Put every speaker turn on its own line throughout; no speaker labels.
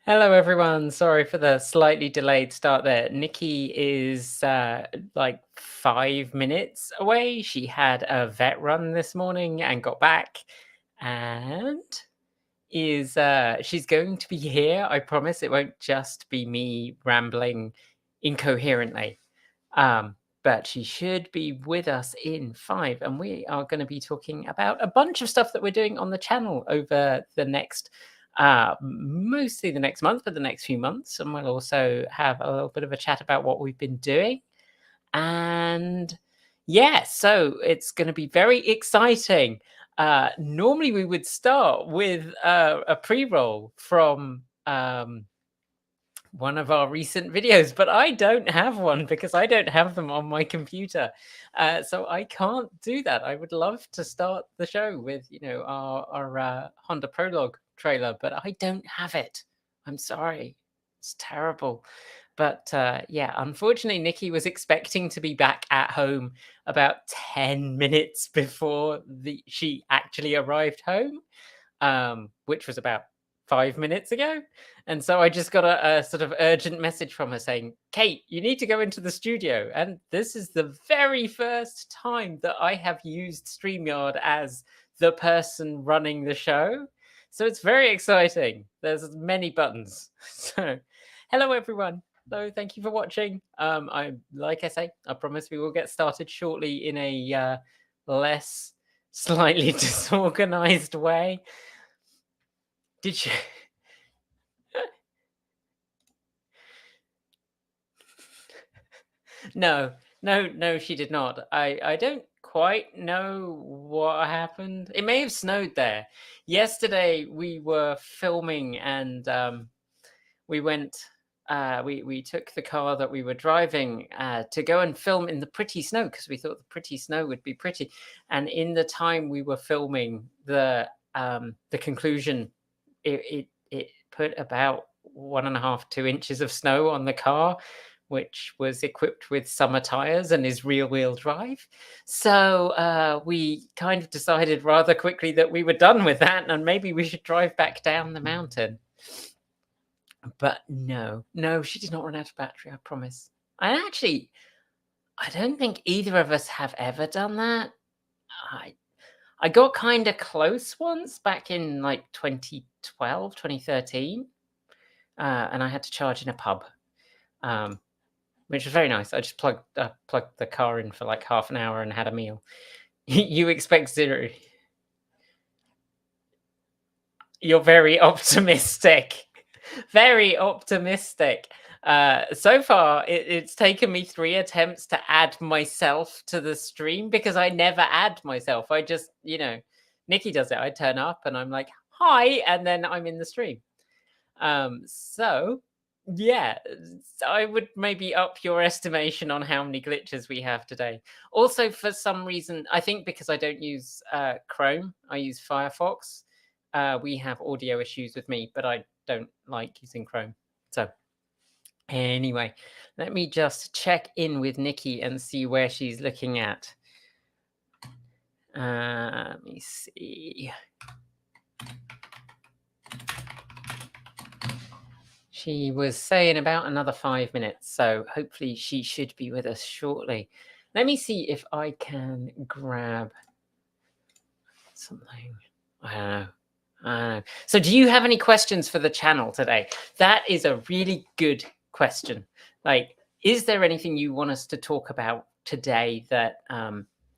Hello, everyone. Sorry for the slightly delayed start there. Nikki is like 5 minutes away. She had a vet run this morning and got back, and she's going to be here. I promise it won't just be me rambling incoherently. But she should be with us in 5, and we are going to be talking about a bunch of stuff that we're doing on the channel over the next mostly the next month, but the next few months. And we'll also have a little bit of a chat about what we've been doing. And yeah, so it's going to be very exciting. Normally we would start with a pre-roll from one of our recent videos, but I don't have one because I don't have them on my computer. So I can't do that. I would love to start the show with, our Honda Prologue trailer, but I don't have it. I'm sorry. It's terrible. But yeah, unfortunately, Nikki was expecting to be back at home about 10 minutes before she actually arrived home, which was about 5 minutes ago. And so I just got a sort of urgent message from her saying, Kate, you need to go into the studio. And this is the very first time that I have used StreamYard as the person running the show. So it's very exciting. There's many buttons. So hello, everyone. Hello, thank you for watching. Like I say, I promise we will get started shortly in a less slightly disorganized way. Did you? No, she did not. I don't quite know what happened. It may have snowed there. Yesterday we were filming and we went we took the car that we were driving to go and film in the pretty snow because we thought the pretty snow would be pretty. And in the time we were filming the conclusion, it put about 1.5, 2 inches of snow on the car, which was equipped with summer tires and is rear-wheel drive. So we kind of decided rather quickly that we were done with that and maybe we should drive back down the mountain. But no, she did not run out of battery, I promise. I don't think either of us have ever done that. I got kind of close once back in like 2012, 2013, and I had to charge in a pub, which was very nice. I just plugged the car in for like half an hour and had a meal. You expect zero. You're very optimistic. Very optimistic. So far, it's taken me 3 attempts to add myself to the stream because I never add myself. I just, Nikki does it. I turn up and I'm like, hi, and then I'm in the stream. So yeah, I would maybe up your estimation on how many glitches we have today. Also, for some reason, I think because I don't use Chrome, I use Firefox. We have audio issues with me, but I don't like using Chrome. So anyway, let me just check in with Nikki and see where she's looking at. Let me see. She was saying about another 5 minutes, so hopefully she should be with us shortly. Let me see if I can grab something. I don't know. So do you have any questions for the channel today? That is a really good question. Like, is there anything you want us to talk about today that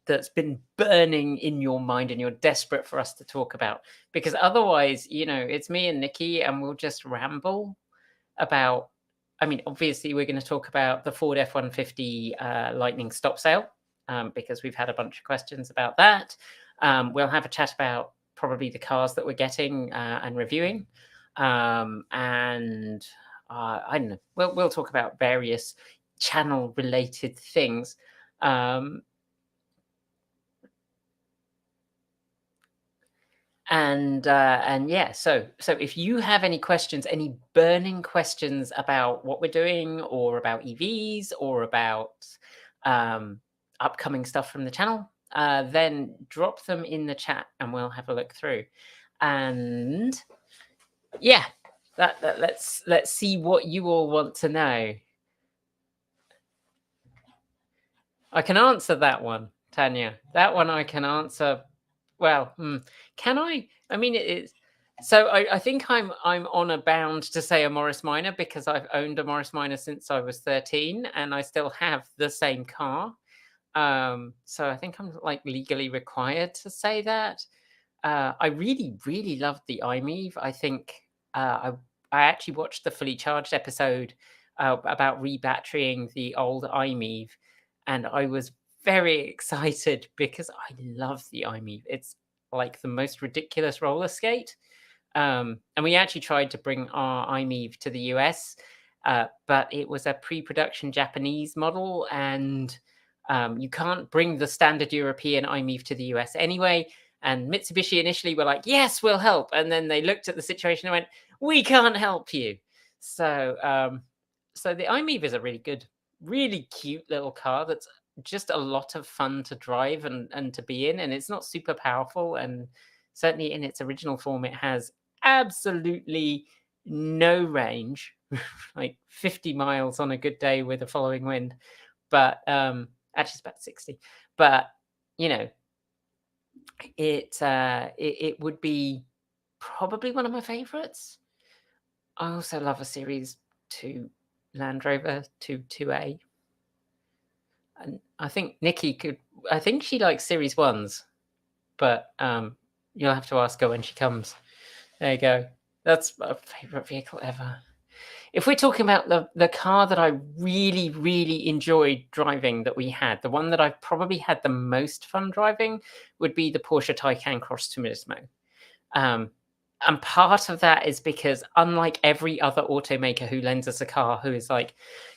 that's been burning in your mind and you're desperate for us to talk about? Because otherwise, it's me and Nikki and we'll just ramble about, obviously we're going to talk about the Ford F-150 Lightning stop sale because we've had a bunch of questions about that. We'll have a chat about probably the cars that we're getting and reviewing. And I don't know, we'll talk about various channel related things. And yeah, so if you have any questions, any burning questions about what we're doing or about EVs or about upcoming stuff from the channel, then drop them in the chat and we'll have a look through. And yeah, let's see what you all want to know. I can answer that one, Tanya. That one I can answer. Well, can I? I mean, it is. So I think I'm on a bound to say a Morris Minor because I've owned a Morris Minor since I was 13, and I still have the same car. So I think I'm like legally required to say that. I really loved the iMeave. I think I actually watched the Fully Charged episode about rebatterying the old iMeave, and I was very excited because I love the iMeave. It's like the most ridiculous roller skate. And we actually tried to bring our iMeave to the US, but it was a pre-production Japanese model, and you can't bring the standard European iMeave to the US anyway. And Mitsubishi initially were like, yes, we'll help. And then they looked at the situation and went, we can't help you. So so the iMeave is a really good, really cute little car that's just a lot of fun to drive and to be in. And it's not super powerful. And certainly in its original form, it has absolutely no range, like 50 miles on a good day with a following wind. But actually it's about 60. But, you know, it would be probably one of my favorites. I also love a Series 2 Land Rover 2A. And I think Nikki could, I think she likes Series 1s, but you'll have to ask her when she comes. There you go. That's my favorite vehicle ever. If we're talking about the car that I really enjoyed driving that we had, the one that I've probably had the most fun driving would be the Porsche Taycan Cross Turismo. And part of that is because unlike every other automaker who lends us a car who is like,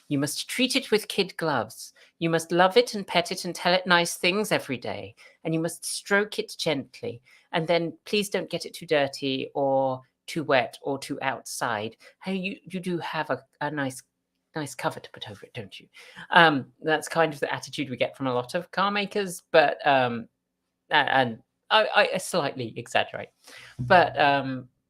you must treat it with kid gloves, you must love it and pet it and tell it nice things every day, and you must stroke it gently, and then please don't get it too dirty or too wet or too outside. Hey, you do have a nice cover to put over it, don't you? That's kind of the attitude we get from a lot of car makers, but and I slightly exaggerate. But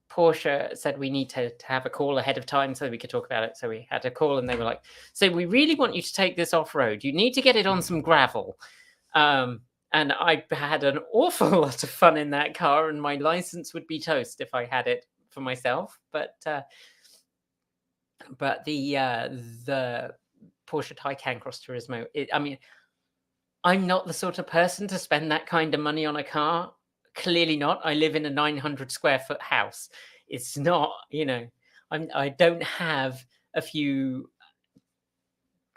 Porsche said we need to have a call ahead of time so we could talk about it. So we had a call and they were like, so we really want you to take this off-road. You need to get it on some gravel. And I had an awful lot of fun in that car, and my license would be toast if I had it for myself. But the Porsche Taycan Cross Turismo, I mean, I'm not the sort of person to spend that kind of money on a car. Clearly not. I live in a 900 square foot house. It's not, you know, I don't have a few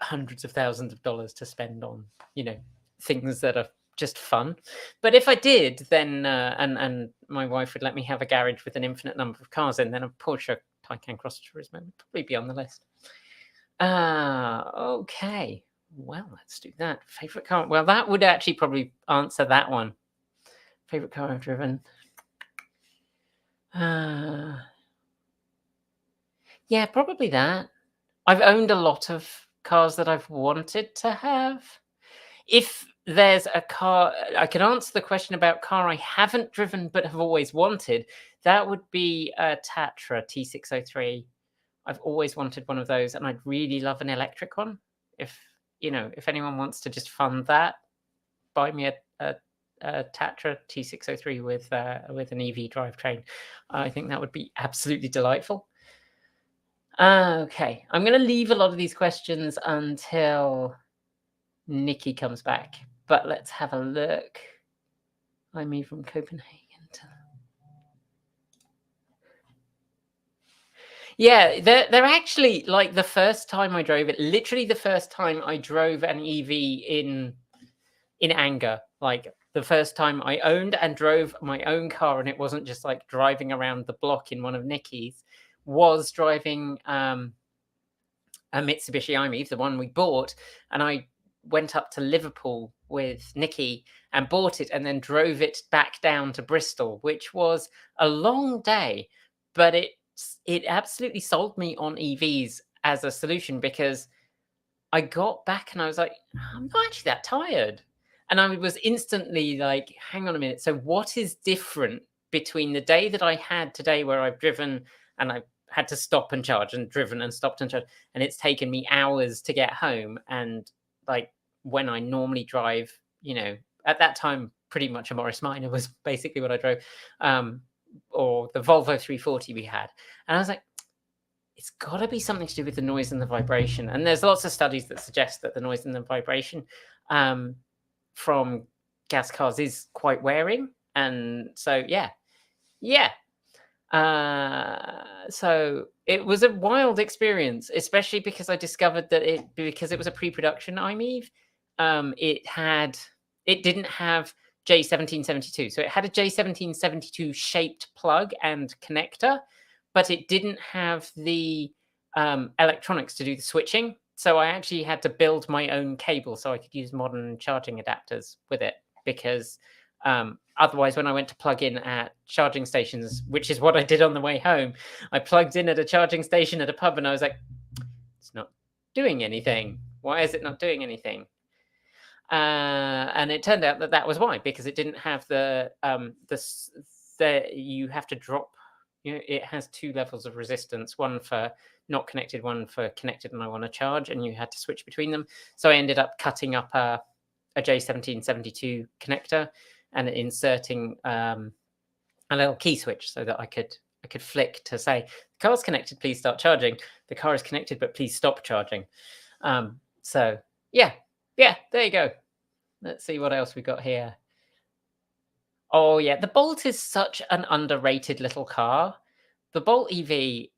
hundreds of thousands of dollars to spend on, you know, things that are just fun. But if I did, then and my wife would let me have a garage with an infinite number of cars in, then a Porsche Taycan Cross Turismo would probably be on the list. Okay. Well, let's do that. Favorite car? Well, that would actually probably answer that one. Favorite car I've driven? Yeah, probably that. I've owned a lot of cars that I've wanted to have. If there's a car, I can answer the question about car I haven't driven but have always wanted. That would be a Tatra T603. I've always wanted one of those, and I'd really love an electric one. If you know, if anyone wants to just fund that, buy me a Tatra T603 with an EV drivetrain. I think that would be absolutely delightful. Okay, I'm going to leave a lot of these questions until Nikki comes back, but let's have a look. I moved from Copenhagen to... Yeah, they're actually like the first time I drove it, literally the first time I drove an EV in anger, like the first time I owned and drove my own car, and it wasn't just like driving around the block in one of Nikki's, was driving a Mitsubishi iMeave, the one we bought, and I went up to Liverpool with Nikki and bought it and then drove it back down to Bristol, which was a long day, but it absolutely sold me on EVs as a solution, because I got back and I was like, I'm not actually that tired. And I was instantly like, hang on a minute. So what is different between the day that I had today where I've driven and I had to stop and charge and driven and stopped and charged, and it's taken me hours to get home. And like when I normally drive, at that time, pretty much a Morris Minor was basically what I drove, or the Volvo 340 we had. And I was like, it's got to be something to do with the noise and the vibration. And there's lots of studies that suggest that the noise and the vibration from gas cars is quite wearing. And so, yeah. So it was a wild experience, especially because I discovered that because it was a pre-production iMeave, it didn't have J1772. So it had a J1772 shaped plug and connector, but it didn't have the electronics to do the switching. So I actually had to build my own cable so I could use modern charging adapters with it, because otherwise, when I went to plug in at charging stations, which is what I did on the way home, I plugged in at a charging station at a pub and I was like, it's not doing anything. Why is it not doing anything? And it turned out that was why, because it didn't have you have to drop, it has 2 levels of resistance, one for not connected, one for connected and I want to charge, and you had to switch between them. So I ended up cutting up a J1772 connector and inserting a little key switch so that I could flick to say, the car's connected, please start charging. The car is connected, but please stop charging. So yeah, there you go. Let's see what else we got here. Oh yeah, the Bolt is such an underrated little car. The Bolt EV,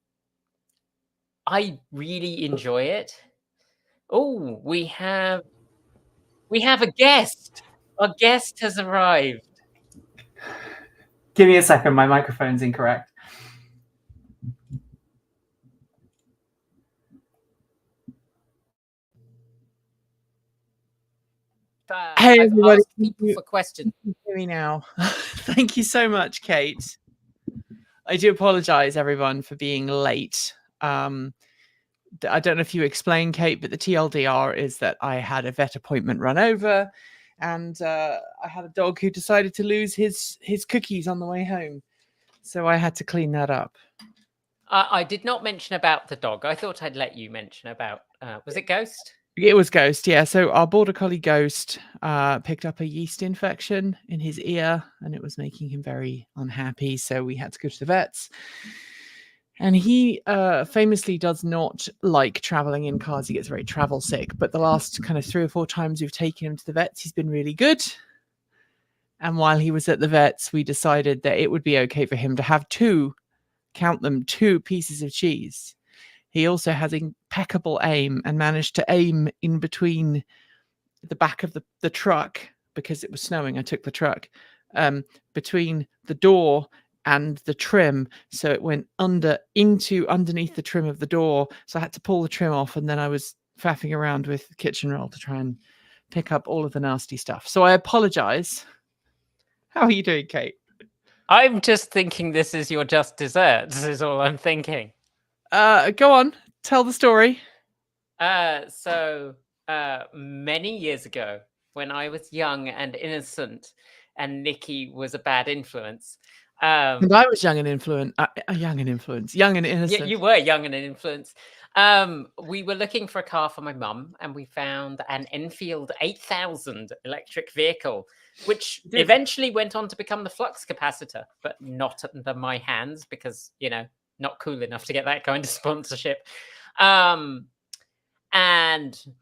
I really enjoy it. Oh, we have a guest. Our guest has arrived.
Give me a second. My microphone's incorrect.
Hey,
I've
everybody.
asked people for questions.
Hear me now. Thank you so much, Kate. I do apologize, everyone, for being late. I don't know if you explained, Kate, but the TLDR is that I had a vet appointment run over, and I had a dog who decided to lose his cookies on the way home. So I had to clean that up.
I did not mention about the dog. I thought I'd let you mention about, was it Ghost?
It was Ghost, yeah. So our border collie Ghost picked up a yeast infection in his ear, and it was making him very unhappy. So we had to go to the vets. And he famously does not like traveling in cars. He gets very travel sick. But the last kind of 3 or 4 times we've taken him to the vets, he's been really good. And while he was at the vets, we decided that it would be okay for him to have 2 pieces of cheese. He also has impeccable aim and managed to aim in between the back of the truck, because it was snowing. I took the truck between the door and the trim, so it went underneath the trim of the door. So I had to pull the trim off, and then I was faffing around with the kitchen roll to try and pick up all of the nasty stuff. So I apologize. How are you doing, Kate?
I'm just thinking this is your just desserts, is all I'm thinking.
Go on, tell the story.
So many years ago, when I was young and innocent, and Nikki was a bad influence.
And I was young and innocent.
Yeah, you were young and influenced. We were looking for a car for my mum, and we found an Enfield 8000 electric vehicle, which eventually went on to become the flux capacitor, but not under my hands because, not cool enough to get that kind of sponsorship. And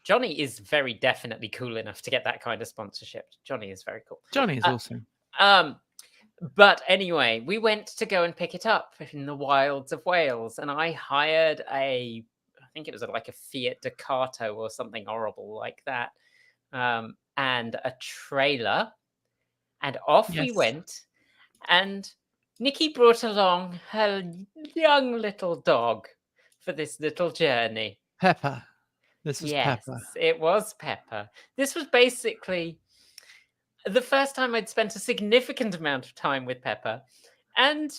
Johnny is very definitely cool enough to get that kind of sponsorship. Johnny is very cool.
Johnny is awesome.
But anyway, we went to go and pick it up in the wilds of Wales, and I hired I think it was like a Fiat Ducato or something horrible like that, and a trailer, and off we went. And Nikki brought along her young little dog for this little journey.
Pepper. This was Pepper.
It was Pepper. This was basically the first time I'd spent a significant amount of time with Pepper, and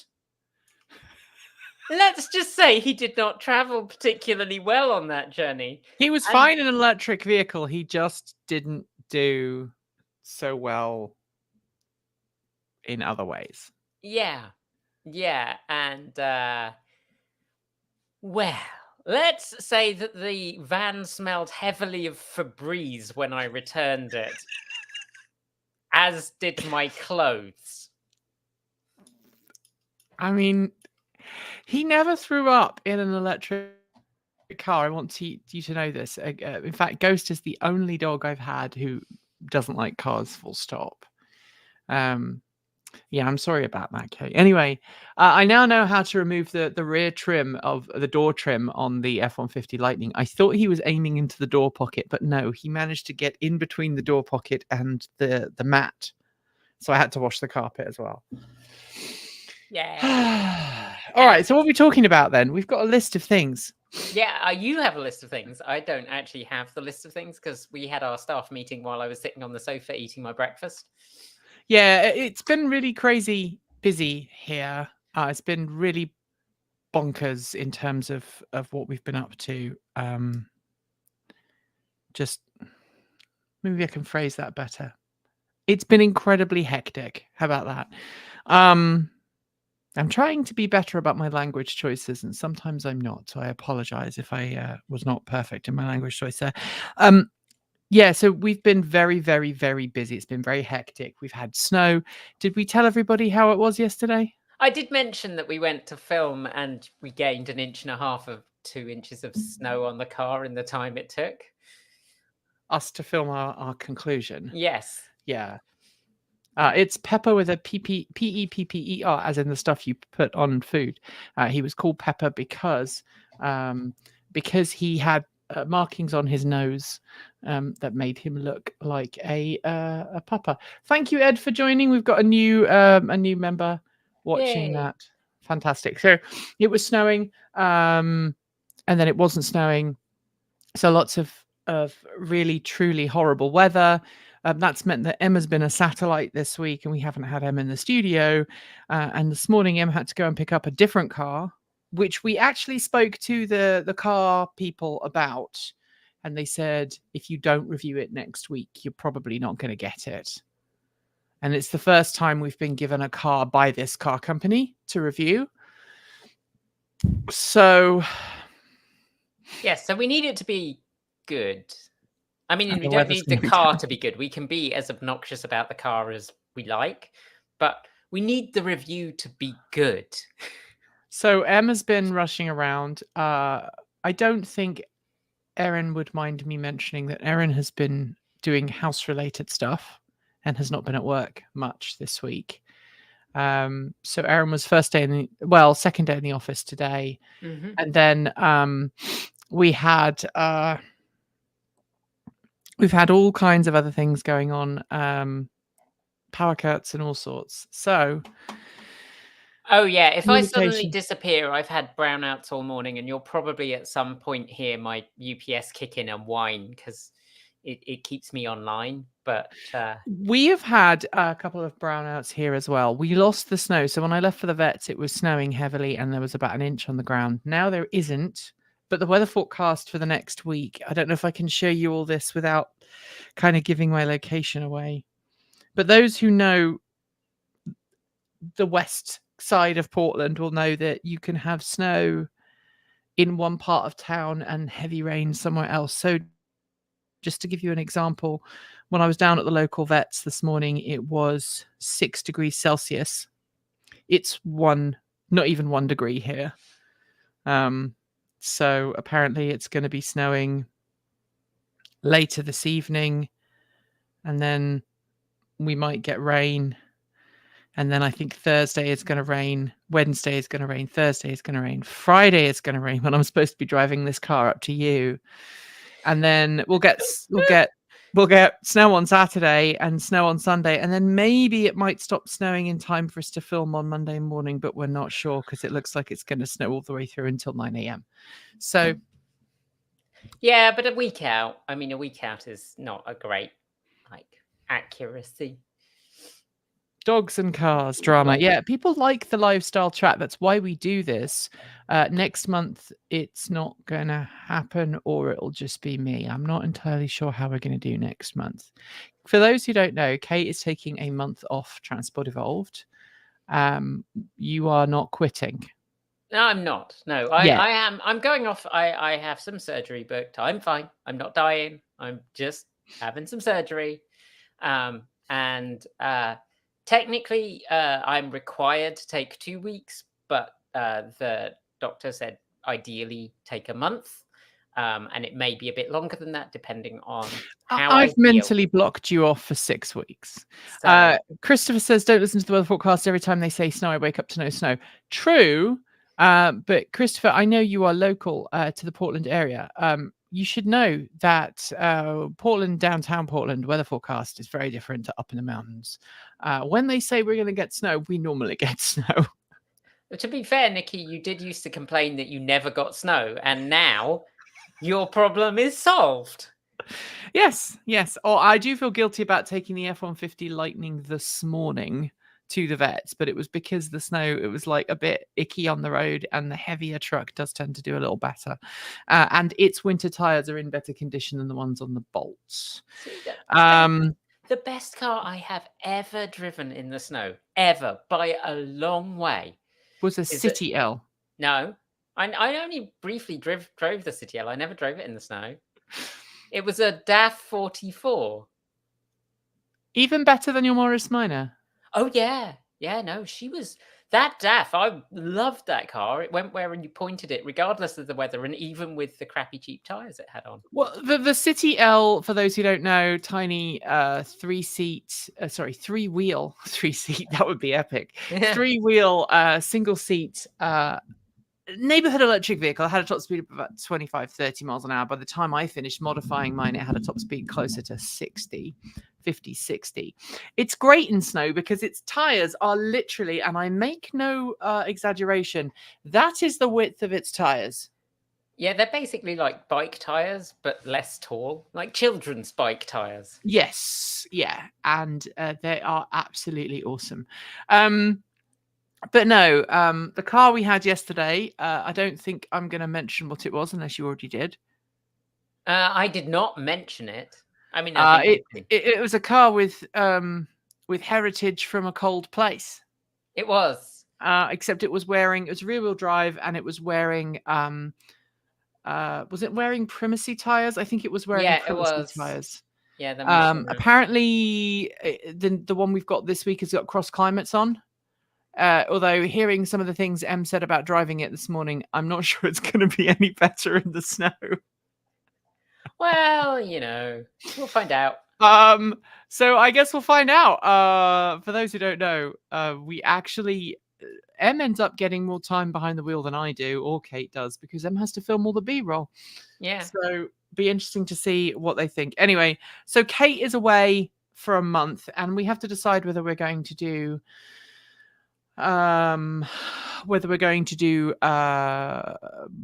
let's just say he did not travel particularly well on that journey.
He was fine in an electric vehicle. He just didn't do so well in other ways.
Yeah. And Well, let's say that the van smelled heavily of Febreze when I returned it, as did my clothes.
I mean, he never threw up in an electric car. I want you to know this. In fact, Ghost is the only dog I've had who doesn't like cars, full stop. Yeah, I'm sorry about that, Kate. Anyway, I now know how to remove the rear trim of the door trim on the F-150 Lightning. I thought he was aiming into the door pocket, but no, he managed to get in between the door pocket and the mat. So I had to wash the carpet as well.
Yeah.
All right, so what are we talking about then? We've got a list of things.
Yeah, you have a list of things. I don't actually have the list of things because we had our staff meeting while I was sitting on the sofa eating my breakfast.
Yeah, it's been really crazy busy here. It's been really bonkers in terms of what we've been up to. Just maybe I can phrase that better. It's been incredibly hectic. How about that? I'm trying to be better about my language choices, and sometimes I'm not. So I apologize if I was not perfect in my language choice there. Yeah, so we've been very, very, very busy. It's been very hectic. We've had snow. Did we tell everybody how it was yesterday?
I did mention that we went to film and we gained 1.5 inches of 2 inches of snow on the car in the time it took.
Us to film our conclusion.
Yes.
Yeah. It's Pepper with a P-E-P-P-E-R, as in the stuff you put on food. He was called Pepper because he had markings on his nose that made him look like a pupper. Thank you, Ed, for joining. We've got a new member watching.
Yay.
That. Fantastic. So it was snowing, and then it wasn't snowing. So lots of really, truly horrible weather. That's meant that Emma's been a satellite this week, and we haven't had Emma in the studio. And this morning, Emma had to go and pick up a different car, which we actually spoke to the car people about. And they said, if you don't review it next week, you're probably not going to get it. And it's the first time we've been given a car by this car company to review. So...
Yes, so we need it to be good. I mean,
And
we
the
don't
weather's
need
gonna
the
be
car
terrible.
to be good. We can be as obnoxious about the car as we like, but we need the review to be good.
So Emma's been rushing around. I don't think Erin would mind me mentioning that Erin has been doing house-related stuff and has not been at work much this week. So Erin was second day in the office today.
Mm-hmm.
And then we've had all kinds of other things going on, power cuts and all sorts. So,
oh yeah, if I suddenly
communication.
disappear, I've had brownouts all morning, and you'll probably at some point hear my UPS kick in and whine because it keeps me online. But
We have had a couple of brownouts here as well. We lost the snow. So when I left for the vets, it was snowing heavily and there was about 1 inch on the ground. Now there isn't. But the weather forecast for the next week, I don't know if I can show you all this without kind of giving my location away. But those who know the west side of Portland will know that you can have snow in one part of town and heavy rain somewhere else. So just to give you an example, when I was down at the local vets this morning, it was 6 degrees Celsius. It's not even 1 degree here. So apparently it's going to be snowing later this evening, and then we might get rain. And then I think Thursday is going to rain. Wednesday is going to rain. Thursday is going to rain. Friday is going to rain when I'm supposed to be driving this car up to you. And then we'll get snow on Saturday and snow on Sunday, and then maybe it might stop snowing in time for us to film on Monday morning, but we're not sure because it looks like it's going to snow all the way through until 9 a.m. So
yeah, but a week out. I mean, a week out is not a great accuracy.
Dogs and cars drama. Yeah, people like the lifestyle chat. That's why we do this. Next month, it's not going to happen, or it'll just be me. I'm not entirely sure how we're going to do next month. For those who don't know, Kate is taking a month off Transport Evolved. You are not quitting.
No, I'm not. No, I
Yeah.
I am. I'm going off. I have some surgery booked. I'm fine. I'm not dying. I'm just having some surgery. And technically, I'm required to take 2 weeks, but the doctor said ideally take a month. And it may be a bit longer than that, depending on how I
I've
feel.
mentally blocked you off for 6 weeks.
So,
Christopher says, don't listen to the weather forecast. Every time they say snow, I wake up to no snow. True. But Christopher, I know you are local to the Portland area. You should know that Portland, downtown Portland, weather forecast is very different to up in the mountains. When they say we're going to get snow, we normally get snow.
to be fair, Nikki, you did used to complain that you never got snow, and now your problem is solved.
Yes. Or I do feel guilty about taking the F-150 Lightning this morning to the vets, but it was because the snow, it was like a bit icky on the road, and the heavier truck does tend to do a little better. And its winter tires are in better condition than the ones on the Bolts.
See, the best car I have ever driven in the snow, ever, by a long way,
Was a
Is it-
City L.
no, I only briefly drove the City L. I never drove it in the snow. It was a DAF 44.
Even better than your Morris Minor.
Oh yeah, no, she was that DAF. I loved that car. It went where you pointed it, regardless of the weather, and even with the crappy cheap tires it had on.
Well, the City L, for those who don't know, tiny three-seat, three-wheel, three-seat, that would be epic. Three-wheel, single-seat neighborhood electric vehicle. It had a top speed of about 25, 30 miles an hour. By the time I finished modifying mine, it had a top speed closer to 60. 50, 60. It's great in snow because its tires are literally, and I make no exaggeration, that is the width of its tires.
Yeah, they're basically like bike tires, but less tall, like children's bike tires.
Yes, yeah, and they are absolutely awesome. But no, the car we had yesterday, I don't think I'm going to mention what it was unless you already did.
I did not mention it. I mean,
it was a car with heritage from a cold place.
It was.
Except it was rear-wheel drive, and it was wearing was it wearing Primacy tires? I think it was wearing Primacy tires.
Yeah,
apparently the one we've got this week has got cross climates on. Although hearing some of the things Em said about driving it this morning, I'm not sure it's going to be any better in the snow.
Well, we'll find out.
So I guess we'll find out. For those who don't know, we actually Em ends up getting more time behind the wheel than I do, or Kate does, because Em has to film all the B-roll.
Yeah.
So be interesting to see what they think. Anyway, so Kate is away for a month, and we have to decide whether we're going to do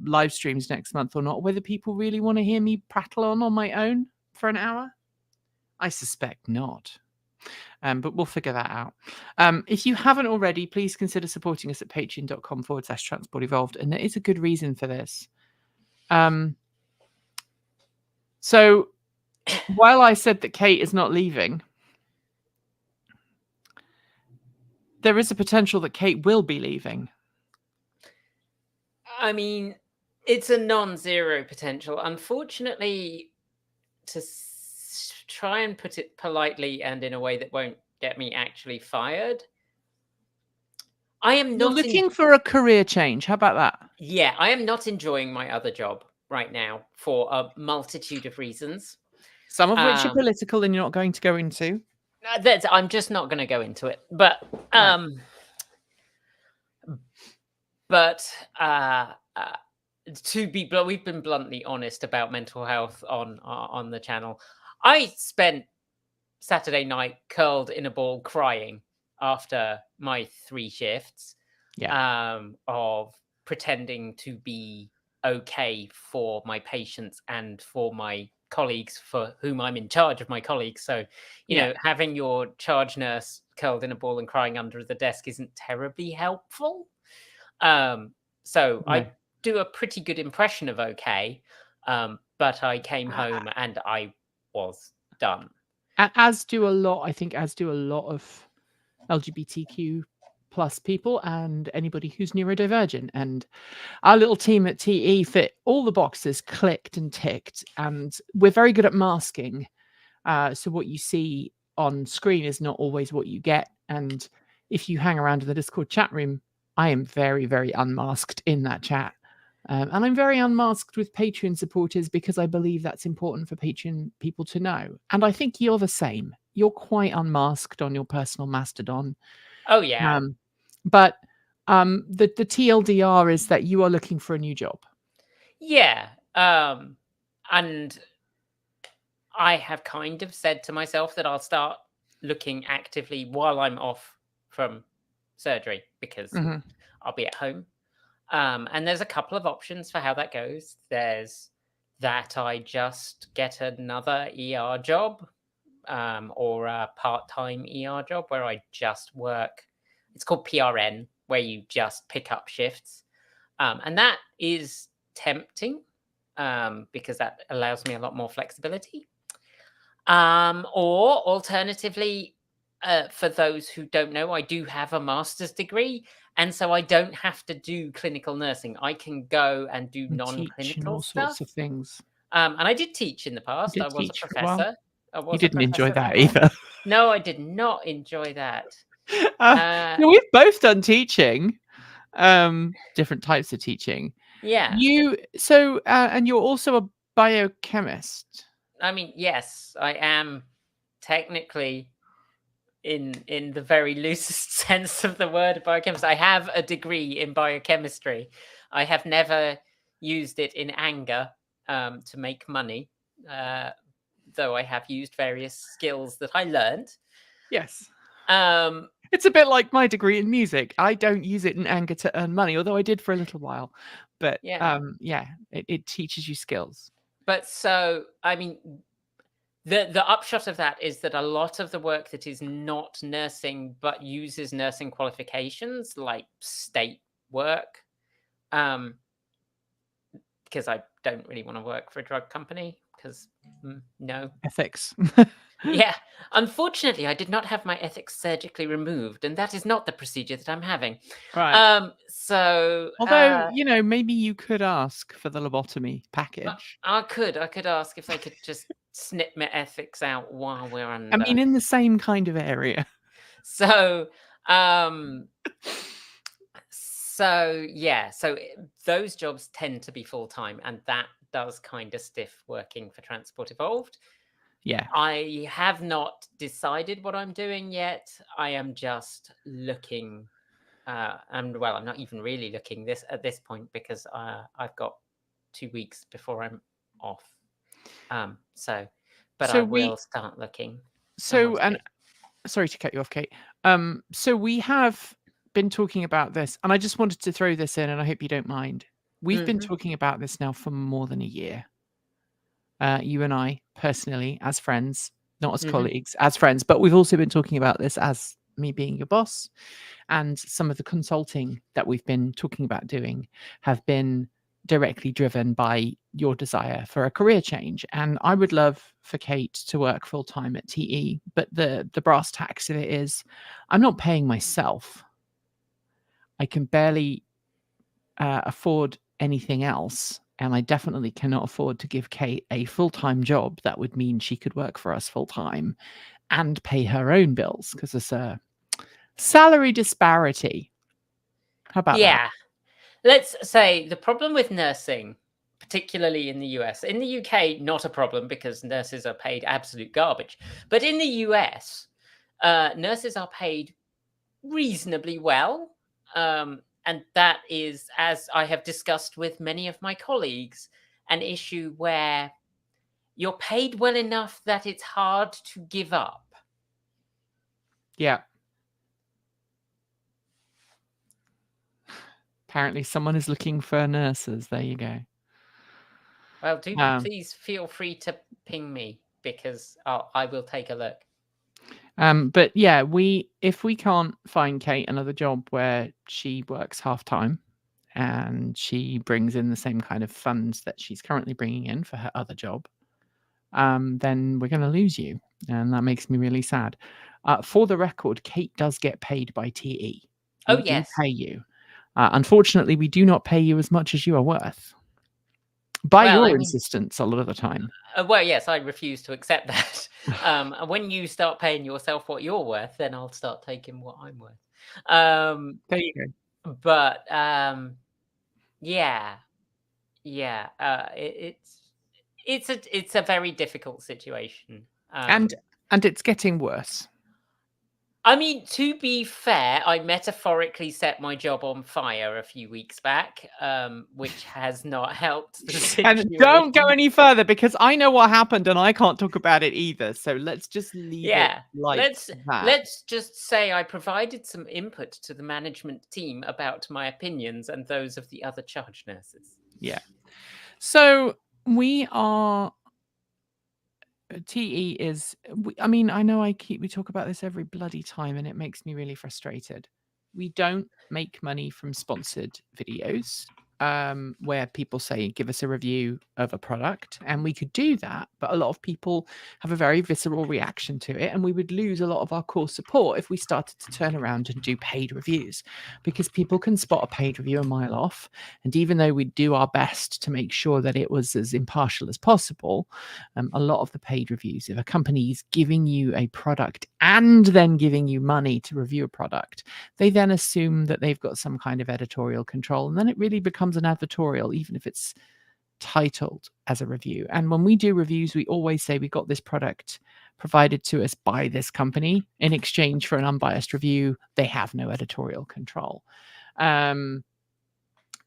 live streams next month or not, whether people really want to hear me prattle on my own for an hour. I suspect not. But we'll figure that out. If you haven't already, please consider supporting us at patreon.com/Transport Evolved. And there is a good reason for this. So while I said that Kate is not leaving, there is a potential that Kate will be leaving.
I mean, it's a non-zero potential. Unfortunately, to try and put it politely and in a way that won't get me actually fired, I am not
looking for a career change. How about that?
Yeah, I am not enjoying my other job right now for a multitude of reasons.
Some of which are political and you're not going to go into.
I'm just not going to go into it. But we've been bluntly honest about mental health on the channel. I spent Saturday night curled in a ball crying after my 3 shifts of pretending to be okay for my patients and for my colleagues, for whom I'm in charge of my colleagues. So, having your charge nurse curled in a ball and crying under the desk isn't terribly helpful. I do a pretty good impression of okay, but I came home and I was done.
As do a lot of LGBTQ plus people and anybody who's neurodivergent. And our little team at TE fit all the boxes clicked and ticked. And we're very good at masking. So what you see on screen is not always what you get. And if you hang around in the Discord chat room, I am very, very unmasked in that chat. And I'm very unmasked with Patreon supporters because I believe that's important for Patreon people to know. And I think you're the same. You're quite unmasked on your personal Mastodon.
Oh yeah.
But the TLDR is that you are looking for a new job.
Yeah. And I have kind of said to myself that I'll start looking actively while I'm off from surgery because I'll be at home. And there's a couple of options for how that goes. There's that I just get another ER job or a part-time ER job where I just work. It's called PRN, where you just pick up shifts. And that is tempting because that allows me a lot more flexibility. Or alternatively, for those who don't know, I do have a master's degree. And so I don't have to do clinical nursing. I can go and do non-clinical
all
stuff.
sorts of things.
And I did teach in the past.
did
I was a
teach for a while.
professor. I was
You
a
didn't enjoy
professor
that
before.
either.
No, I did not enjoy that.
We've both done teaching, different types of teaching.
Yeah.
And you're also a biochemist.
I mean, yes, I am technically in the very loosest sense of the word a biochemist. I have a degree in biochemistry. I have never used it in anger to make money, though I have used various skills that I learned.
Yes. It's a bit like my degree in music. I don't use it in anger to earn money, although I did for a little while. But it teaches you skills.
But so, I mean, the upshot of that is that a lot of the work that is not nursing but uses nursing qualifications, like state work, because I don't really want to work for a drug company because no
ethics.
Yeah, unfortunately, I did not have my ethics surgically removed, and that is not the procedure that I'm having.
Right.
So,
although maybe you could ask for the lobotomy package.
I could ask if they could just snip my ethics out while we're under.
I mean, in the same kind of area.
So, so those jobs tend to be full-time, and that does kind of stiff working for Transport Evolved.
Yeah.
I have not decided what I'm doing yet. I am just looking, and well, I'm not even really looking at this point because I've got 2 weeks before I'm off. I will start looking.
Sorry to cut you off, Kate. So we have been talking about this, and I just wanted to throw this in, and I hope you don't mind. We've been talking about this now for more than a year. You and I personally, as friends, not as colleagues, as friends, but we've also been talking about this as me being your boss, and some of the consulting that we've been talking about doing have been directly driven by your desire for a career change. And I would love for Kate to work full time at TE, but the brass tacks of it is I'm not paying myself. I can barely afford anything else. And I definitely cannot afford to give Kate a full-time job. That would mean she could work for us full-time and pay her own bills because there's a salary disparity. How about that?
Yeah. Let's say the problem with nursing, particularly in the US, in the UK, not a problem because nurses are paid absolute garbage. But in the US, nurses are paid reasonably well. And that is, as I have discussed with many of my colleagues, an issue where you're paid well enough that it's hard to give up.
Yeah. Apparently someone is looking for nurses. There you go.
Well, please feel free to ping me because I will take a look.
But yeah, if we can't find Kate another job where she works half-time and she brings in the same kind of funds that she's currently bringing in for her other job, then we're going to lose you. And that makes me really sad. For the record, Kate does get paid by TE.
Oh,
We do
yes.
pay you. Unfortunately, we do not pay you as much as you are worth. By
Well,
your
I mean,
insistence, a lot of the time.
well, yes, I refuse to accept that. And when you start paying yourself what you're worth, then I'll start taking what I'm worth.
There you go.
But yeah, it's a very difficult situation.
And it's getting worse.
I mean, to be fair, I metaphorically set my job on fire a few weeks back, which has not helped the situation.
And don't go any further because I know what happened and I can't talk about it either. So let's just leave it like that.
Let's just say I provided some input to the management team about my opinions and those of the other charge nurses.
Yeah. So we are. TE is. I mean, I know we talk about this every bloody time, and it makes me really frustrated. We don't make money from sponsored videos. Where people say, give us a review of a product, and we could do that, but a lot of people have a very visceral reaction to it, and we would lose a lot of our core support if we started to turn around and do paid reviews, because people can spot a paid review a mile off, and even though we do our best to make sure that it was as impartial as possible, a lot of the paid reviews, if a company is giving you a product and then giving you money to review a product, they then assume that they've got some kind of editorial control, and then it really becomes an advertorial, even if it's titled as a review. And when we do reviews, we always say we got this product provided to us by this company in exchange for an unbiased review. They have no editorial control.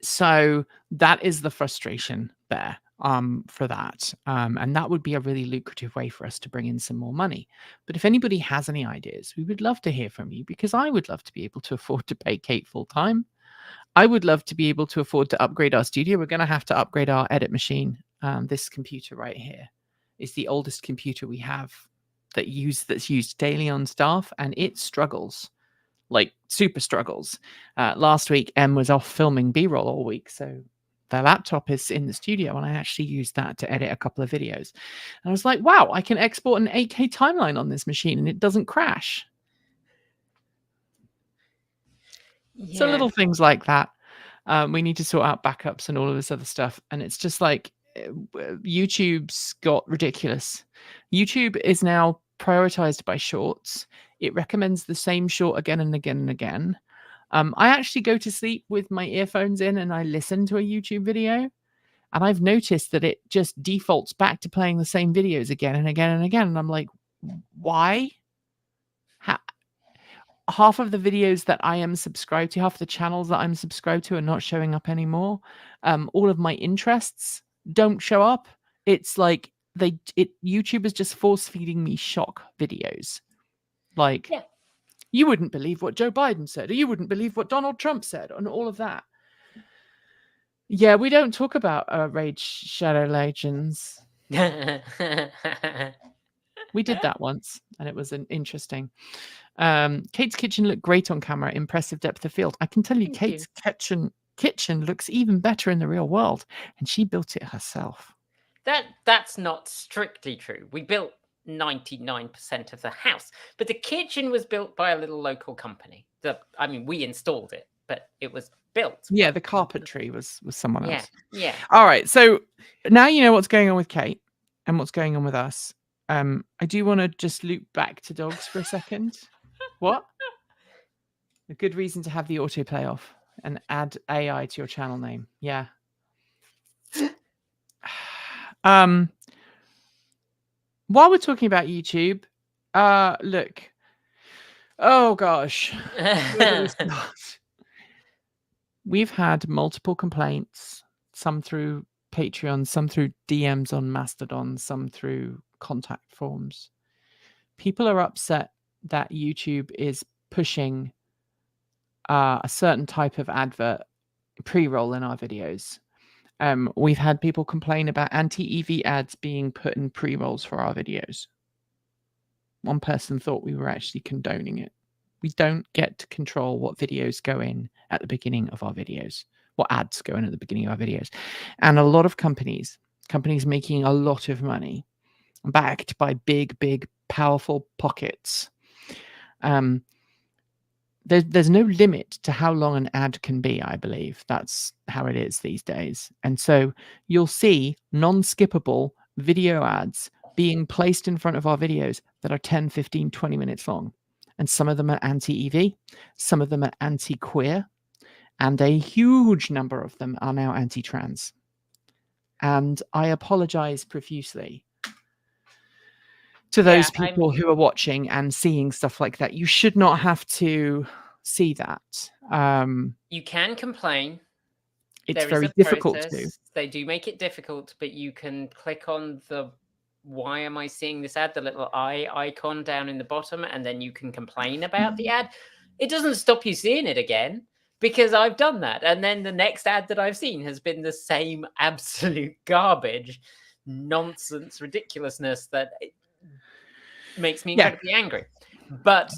So that is the frustration there for that. And that would be a really lucrative way for us to bring in some more money. But if anybody has any ideas, we would love to hear from you, because I would love to be able to afford to pay Kate full time. I would love to be able to afford to upgrade our studio. We're going to have to upgrade our edit machine. This computer right here is the oldest computer we have that's used daily on staff, and it struggles, like super struggles. Last week, Em was off filming B-roll all week, so the laptop is in the studio, and I actually used that to edit a couple of videos. And I was like, wow, I can export an 8K timeline on this machine, and it doesn't crash.
Yeah.
So little things like that. We need to sort out backups and all of this other stuff. And it's just like YouTube's got ridiculous. YouTube is now prioritized by shorts. It recommends the same short again and again and again. I actually go to sleep with my earphones in and I listen to a YouTube video. And I've noticed that it just defaults back to playing the same videos again and again and again. And I'm like, why? Half of the videos that I am subscribed to, half the channels that I'm subscribed to are not showing up anymore. All of my interests don't show up. It's like YouTube is just force feeding me shock videos. Like, you wouldn't believe what Joe Biden said, or you wouldn't believe what Donald Trump said, and all of that. Yeah, we don't talk about Raid Shadow Legends. We did that once, and it was interesting. Kate's kitchen looked great on camera. Impressive depth of field. I can tell you, Kate's kitchen looks even better in the real world, and she built it herself.
That's not strictly true. We built 99% of the house, but the kitchen was built by a little local company. I mean, we installed it, but it was built.
Yeah, the carpentry was someone else.
Yeah.
All right, so now you know what's going on with Kate and what's going on with us. I do want to just loop back to dogs for a second. What? A good reason to have the autoplay off and add AI to your channel name. Yeah. While we're talking about YouTube, look. Oh gosh. We've had multiple complaints, some through Patreon, some through DMs on Mastodon, some through contact forms. People are upset that YouTube is pushing a certain type of advert pre-roll in our videos. We've had people complain about anti-EV ads being put in pre-rolls for our videos. One person thought we were actually condoning it. We don't get to control what videos go in at the beginning of our videos, what ads go in at the beginning of our videos. And a lot of companies making a lot of money, backed by big, powerful pockets, there's no limit to how long an ad can be. I believe that's how it is these days. And so you'll see non-skippable video ads being placed in front of our videos that are 10, 15, 20 minutes long. And some of them are anti-EV, some of them are anti-queer, and a huge number of them are now anti-trans. And I apologize profusely to those people who are watching and seeing stuff like that. You should not have to see that.
You can complain.
It's very difficult to.
They do make it difficult, but you can click on the "why am I seeing this ad?" the little eye icon down in the bottom, and then you can complain about the ad. It doesn't stop you seeing it again, because I've done that. And then the next ad that I've seen has been the same absolute garbage, nonsense, ridiculousness that it makes me incredibly angry. But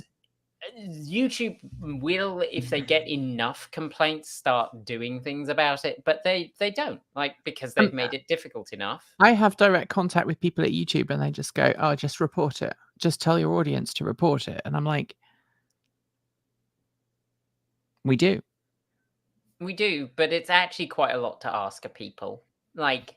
YouTube will, if they get enough complaints, start doing things about it, but they don't, like, because they've made it difficult enough.
I have direct contact with people at YouTube and they just go, "Oh, just report it. Just tell your audience to report it." And I'm like, we do,
but it's actually quite a lot to ask of people. Like,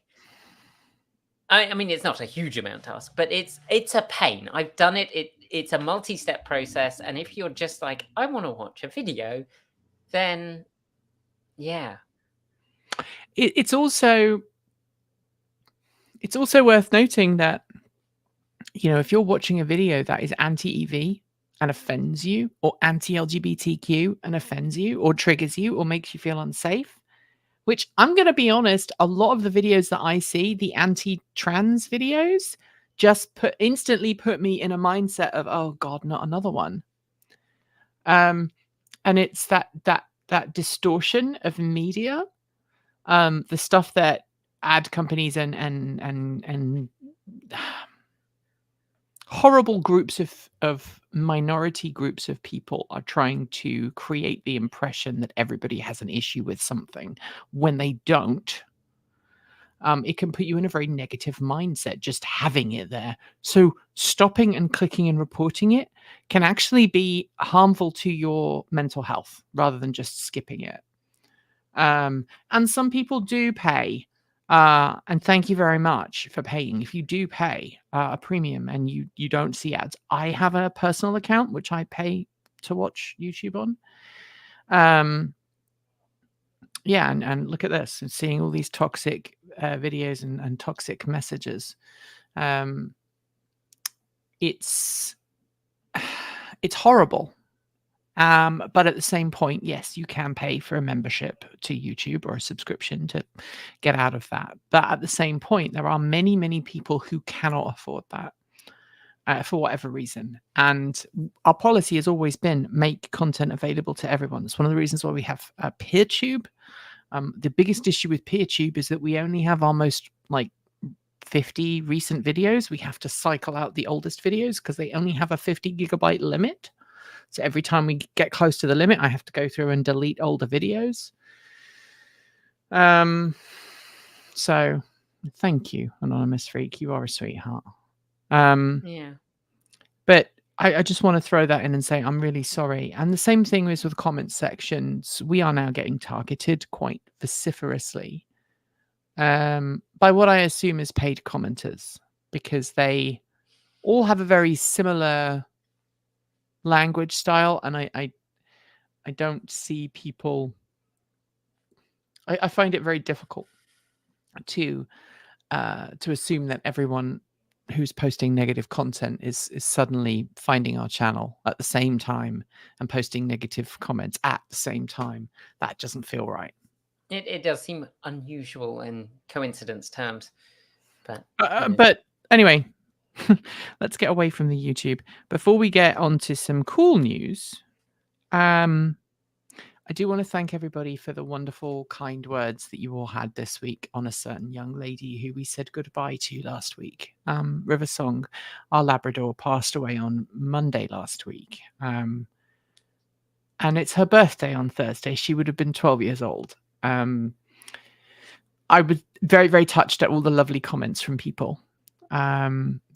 I mean, it's not a huge amount to ask, but it's a pain. I've done it. It's a multi-step process, and if you're just like, I want to watch a video, then yeah.
It's also worth noting that, you know, if you're watching a video that is anti-EV and offends you, or anti-LGBTQ and offends you, or triggers you, or makes you feel unsafe, which I'm going to be honest, a lot of the videos that I see, the anti-trans videos, just instantly put me in a mindset of, oh God, not another one. And it's that distortion of media, the stuff that ad companies and horrible groups of minority groups of people are trying to create the impression that everybody has an issue with something when they don't. It can put you in a very negative mindset just having it there. So stopping and clicking and reporting it can actually be harmful to your mental health rather than just skipping it. And some people do pay. And thank you very much for paying. If you do pay a premium and you don't see ads, I have a personal account which I pay to watch YouTube on. Yeah, and look at this, and seeing all these toxic videos and toxic messages. It's horrible. But at the same point, yes, you can pay for a membership to YouTube or a subscription to get out of that. But at the same point, there are many, many people who cannot afford that for whatever reason. And our policy has always been make content available to everyone. That's one of the reasons why we have PeerTube. The biggest issue with PeerTube is that we only have almost like 50 recent videos. We have to cycle out the oldest videos because they only have a 50 gigabyte limit. So every time we get close to the limit, I have to go through and delete older videos. So thank you, Anonymous Freak. You are a sweetheart.
Yeah.
But I just want to throw that in and say I'm really sorry. And the same thing is with comment sections. We are now getting targeted quite vociferously by what I assume is paid commenters, because they all have a very similar language style, and I don't see people. I find it very difficult to assume that everyone who's posting negative content is suddenly finding our channel at the same time and posting negative comments at the same time. That doesn't feel right.
It does seem unusual in coincidence terms, but
but anyway, let's get away from the YouTube. Before we get on to some cool news, I do want to thank everybody for the wonderful, kind words that you all had this week on a certain young lady who we said goodbye to last week. River Song, our Labrador, passed away on Monday last week. And it's her birthday on Thursday. She would have been 12 years old. I was very, very touched at all the lovely comments from people.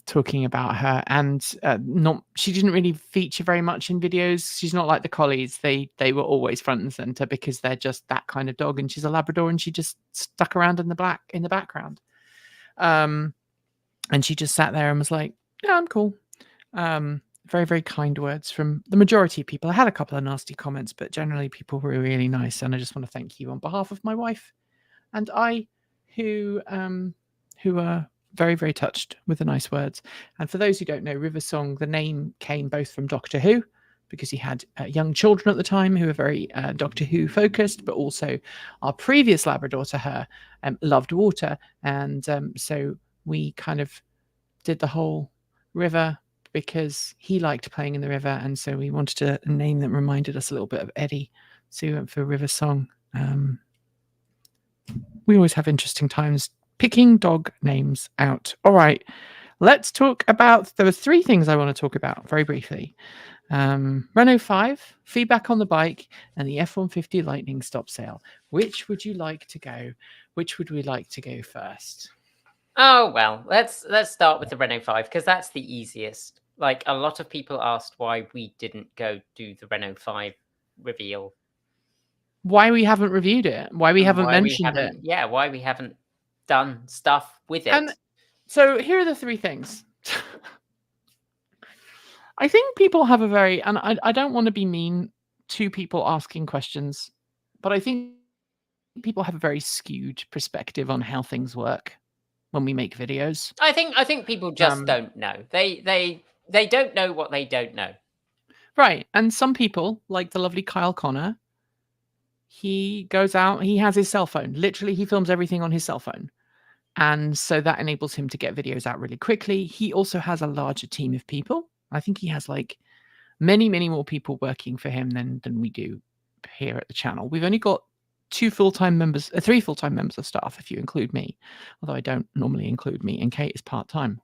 talking about her, and she didn't really feature very much in videos. She's not like the collies; they were always front and center because they're just that kind of dog, and she's a Labrador, and she just stuck around in the background. And she just sat there and was like, "Yeah, I'm cool." Very, very kind words from the majority of people. I had a couple of nasty comments, but generally people were really nice, and I just want to thank you on behalf of my wife and I, who are very, very touched with the nice words. And for those who don't know, River Song, the name came both from Doctor Who, because he had young children at the time who were very Doctor Who focused, but also our previous Labrador to her loved water. And so we kind of did the whole river because he liked playing in the river. And so we wanted a name that reminded us a little bit of Eddie. So we went for River Song. We always have interesting times picking dog names out. All right, let's talk about, there were 3 things I want to talk about very briefly. Renault 5, feedback on the bike, and the F-150 Lightning stop sale. Which would you like to go? Which would we like to go first?
Oh, well, let's start with the Renault 5 because that's the easiest. Like, a lot of people asked why we didn't go do the Renault 5 reveal.
Why we haven't reviewed it? Why we haven't mentioned it?
Yeah, why we haven't done stuff with it.
And so here are the 3 things. I think people have a very, and I don't want to be mean to people asking questions, but I think people have a very skewed perspective on how things work when we make videos.
I think people just don't know. They don't know what they don't know.
Right. And some people, like the lovely Kyle Connor, he goes out, he has his cell phone. Literally, he films everything on his cell phone. And so that enables him to get videos out really quickly. He also has a larger team of people. I think he has like many, many more people working for him than we do here at the channel. We've only got 3 full-time members of staff, if you include me, although I don't normally include me, and Kate is part-time.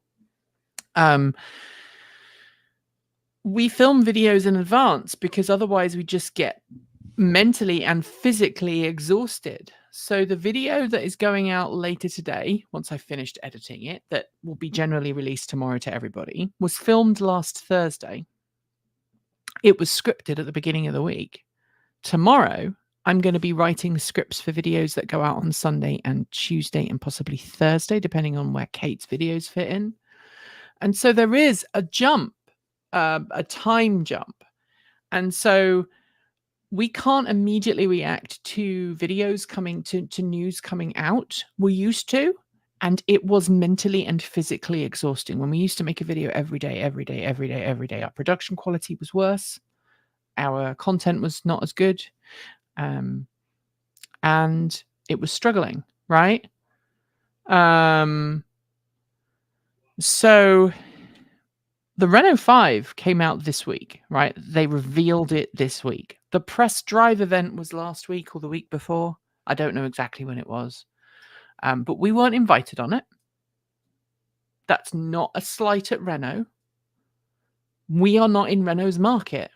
We film videos in advance because otherwise we just get mentally and physically exhausted. So the video that is going out later today, once I've finished editing it, that will be generally released tomorrow to everybody, was filmed last Thursday. It was scripted at the beginning of the week. Tomorrow, I'm going to be writing scripts for videos that go out on Sunday and Tuesday and possibly Thursday, depending on where Kate's videos fit in. And so there is a jump, a time jump. And so we can't immediately react to videos coming to news coming out. We used to, and it was mentally and physically exhausting. When we used to make a video every day, our production quality was worse. Our content was not as good. And it was struggling, right? So the Renault 5 came out this week, right? They revealed it this week. The press drive event was last week or the week before. I don't know exactly when it was. But we weren't invited on it. That's not a slight at Renault. We are not in Renault's market.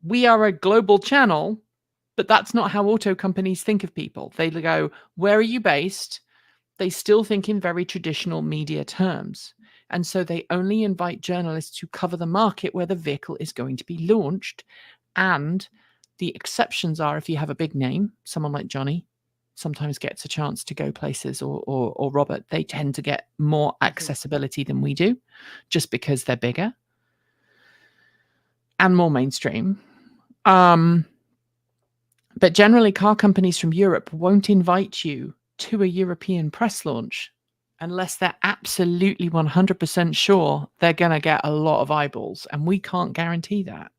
We are a global channel, but that's not how auto companies think of people. They go, where are you based? They still think in very traditional media terms. And so they only invite journalists who cover the market where the vehicle is going to be launched. And the exceptions are if you have a big name, someone like Johnny sometimes gets a chance to go places, or Robert, they tend to get more accessibility than we do just because they're bigger and more mainstream. But generally, car companies from Europe won't invite you to a European press launch unless they're absolutely 100% sure they're going to get a lot of eyeballs. And we can't guarantee that.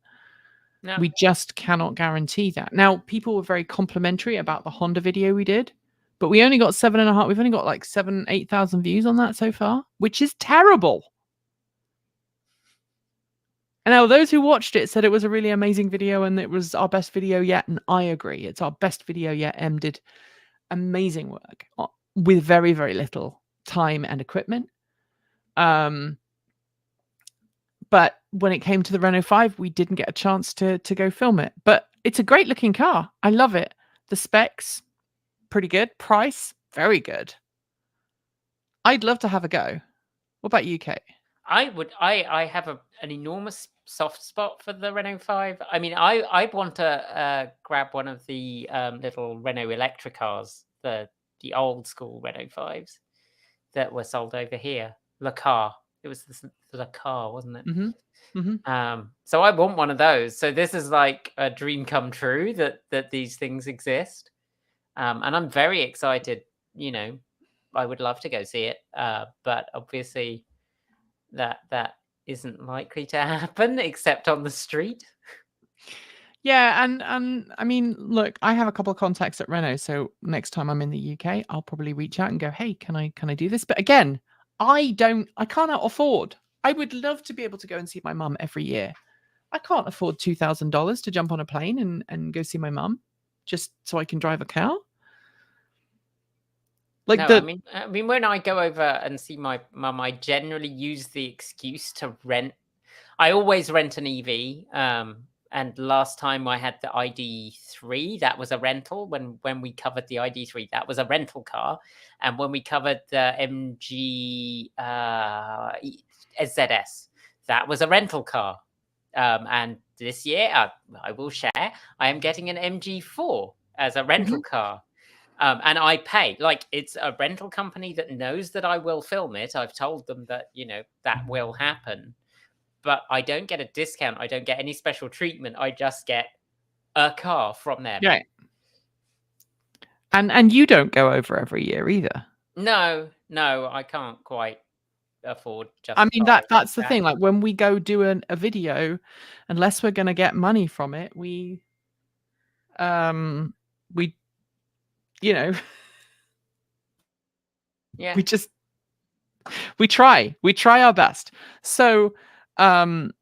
No. We just cannot guarantee that. Now, people were very complimentary about the Honda video we did, but we only got 7.5. We've only got like 8,000 views on that so far, which is terrible. And now those who watched it said it was a really amazing video and it was our best video yet. And I agree. It's our best video yet. Em did amazing work with very, very little time and equipment. But when it came to the Renault 5, we didn't get a chance to go film it. But it's a great looking car. I love it. The specs, pretty good. Price, very good. I'd love to have a go. What about UK?
I have an enormous soft spot for the Renault 5. I mean, I want to grab one of the little Renault electric cars, the old school Renault 5s that were sold over here. Le Car. It was the car, wasn't it? So I want one of those. So this is like a dream come true that these things exist. And I'm very excited. You know, I would love to go see it. But obviously that isn't likely to happen except on the street.
Yeah, and I mean, look, I have a couple of contacts at Renault, so next time I'm in the UK, I'll probably reach out and go, hey, can I do this? But again, I cannot afford. I would love to be able to go and see my mum every year. I can't afford $2,000 to jump on a plane and go see my mum just so I can drive a car. Like
no, I mean, when I go over and see my mum, I generally use the excuse to rent. I always rent an EV. And last time I had the ID3, that was a rental. When we covered the ID3, that was a rental car. And when we covered the MG ZS, that was a rental car. And this year, I will share, I am getting an MG4 as a rental car. And I pay, like, it's a rental company that knows that I will film it. I've told them that, you know, that will happen. But I don't get a discount. I don't get any special treatment. I just get a car from them.
Yeah. And you don't go over every year either.
No, I can't quite afford just.
I mean, that's the thing. Like when we go do a video, unless we're going to get money from it, we you know,
yeah,
we try our best. So I mean,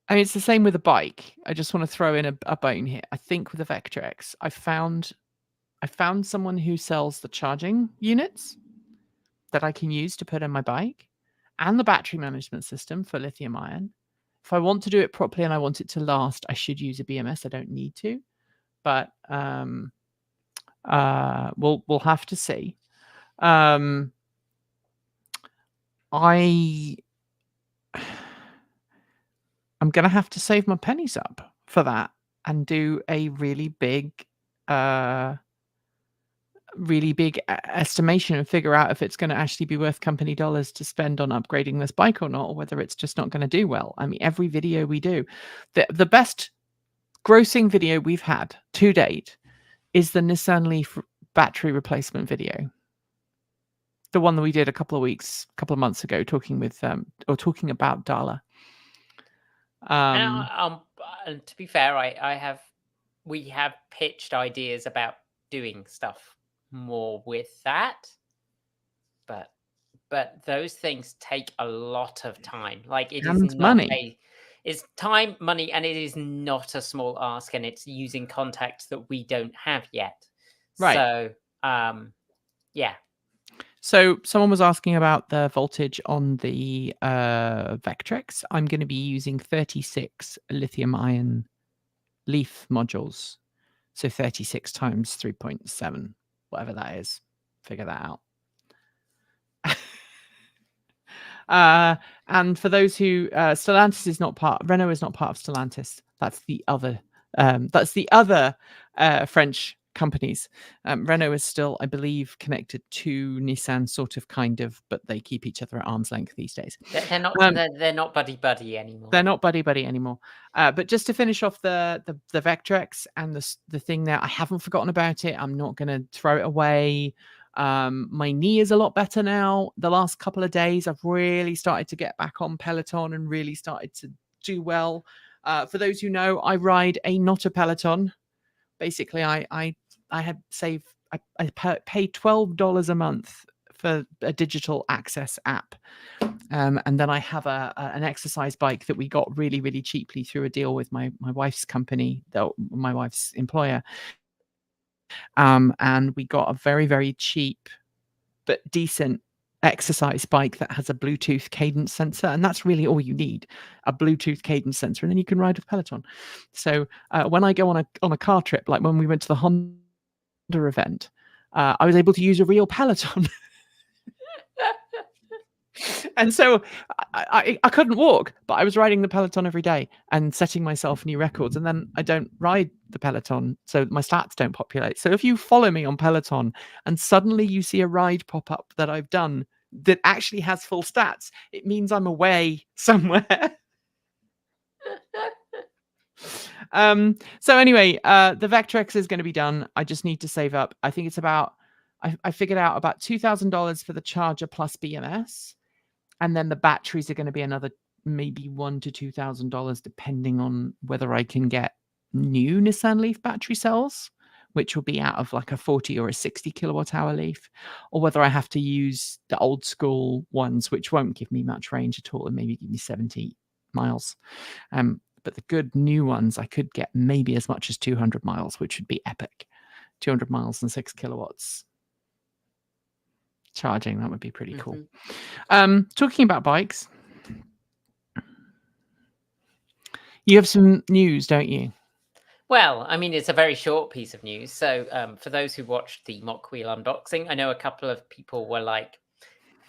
it's the same with a bike. I just want to throw in a bone here. I think with the Vector X, I found someone who sells the charging units that I can use to put in my bike and the battery management system for lithium ion. If I want to do it properly and I want it to last, I should use a BMS. I don't need to, but we'll have to see. I'm gonna have to save my pennies up for that and do a really big estimation and figure out if it's going to actually be worth company dollars to spend on upgrading this bike or not, or whether it's just not going to do well. I mean, every video we do, the best grossing video we've had to date is the Nissan Leaf battery replacement video. The one that we did a couple of months ago, talking about Dala.
And to be fair, we have pitched ideas about doing stuff more with that, but those things take a lot of time. Like it is money. It's time, money, and it is not a small ask, and it's using contacts that we don't have yet.
Right.
So, yeah.
So someone was asking about the voltage on the Vectrex. I'm going to be using 36 lithium ion Leaf modules. So 36 times 3.7, whatever that is. Figure that out. And for those who Stellantis is not part, Renault is not part of Stellantis. That's the other French companies. Renault is still, I believe, connected to Nissan, sort of, kind of, but they keep each other at arm's length these days.
They're not. They're not buddy anymore.
They're not buddy anymore. But just to finish off the Vectrex and the thing there, I haven't forgotten about it. I'm not going to throw it away. My knee is a lot better now. The last couple of days, I've really started to get back on Peloton and really started to do well. For those who know, I ride not a Peloton. Basically, I pay $12 a month for a digital access app. And then I have an exercise bike that we got really, really cheaply through a deal with my wife's company, my wife's employer. And we got a very, very cheap but decent exercise bike that has a Bluetooth cadence sensor, and that's really all you need, a Bluetooth cadence sensor, and then you can ride with Peloton. So when I go on a car trip, like when we went to the Honda event, I was able to use a real Peloton. And so I couldn't walk, but I was riding the Peloton every day and setting myself new records. And then I don't ride the Peloton, so my stats don't populate. So if you follow me on Peloton and suddenly you see a ride pop up that I've done that actually has full stats, it means I'm away somewhere. So anyway, the Vectrex is going to be done. I just need to save up. I think it's about, I figured out about $2,000 for the charger plus BMS. And then the batteries are going to be another maybe $1,000 to $2,000, depending on whether I can get new Nissan Leaf battery cells, which will be out of like a 40 or a 60 kilowatt hour Leaf, or whether I have to use the old school ones, which won't give me much range at all and maybe give me 70 miles. But the good new ones, I could get maybe as much as 200 miles, which would be epic. 200 miles and 6 kilowatts charging. That would be pretty cool. Talking about bikes, you have some news, don't you?
Well, I mean, it's a very short piece of news. So for those who watched the mock wheel unboxing, I know a couple of people were like,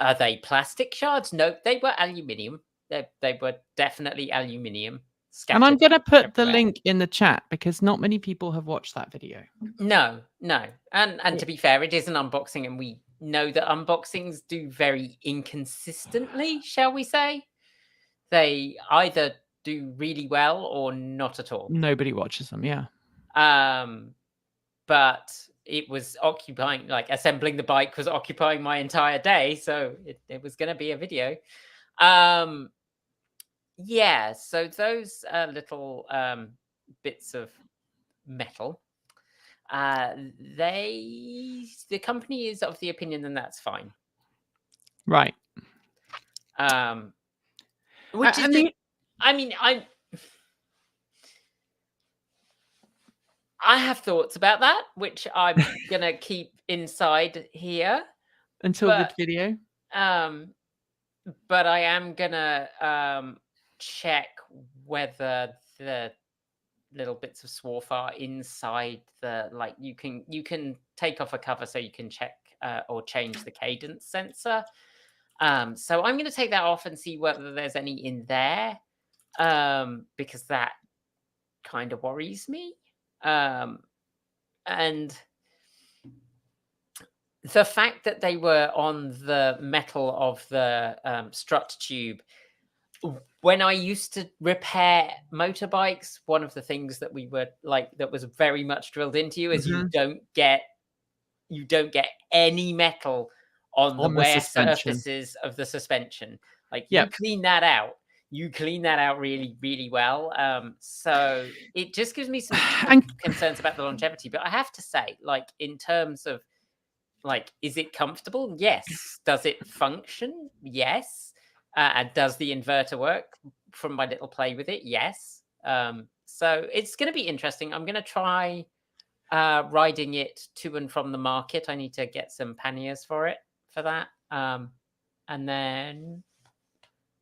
are they plastic shards? No, they were aluminium. They were definitely aluminium.
And I'm going to put the link in the chat because not many people have watched that video.
No. And to be fair, it is an unboxing and we know that unboxings do very inconsistently, shall we say. They either do really well or not at all.
Nobody watches them, yeah.
But it was occupying, like assembling the bike was occupying my entire day. So it was going to be a video. Yeah, so those little bits of metal, the company is of the opinion that that's fine.
Right.
Which is, I have thoughts about that, which I'm gonna keep inside here
until the video.
But I am gonna check whether the little bits of swarf are inside the, like, you can take off a cover so you can check or change the cadence sensor. So I'm going to take that off and see whether there's any in there, because that kind of worries me. And the fact that they were on the metal of the strut tube, when I used to repair motorbikes, one of the things that we were like, that was very much drilled into you is you don't get any metal on the wear surfaces of the suspension. Like you clean that out. You clean that out really, really well. So it just gives me some concerns about the longevity. But I have to say, like, in terms of, like, is it comfortable? Yes. Does it function? Yes. And does the inverter work? From my little play with it, yes. So it's going to be interesting. I'm going to try riding it to and from the market. I need to get some panniers for that, and then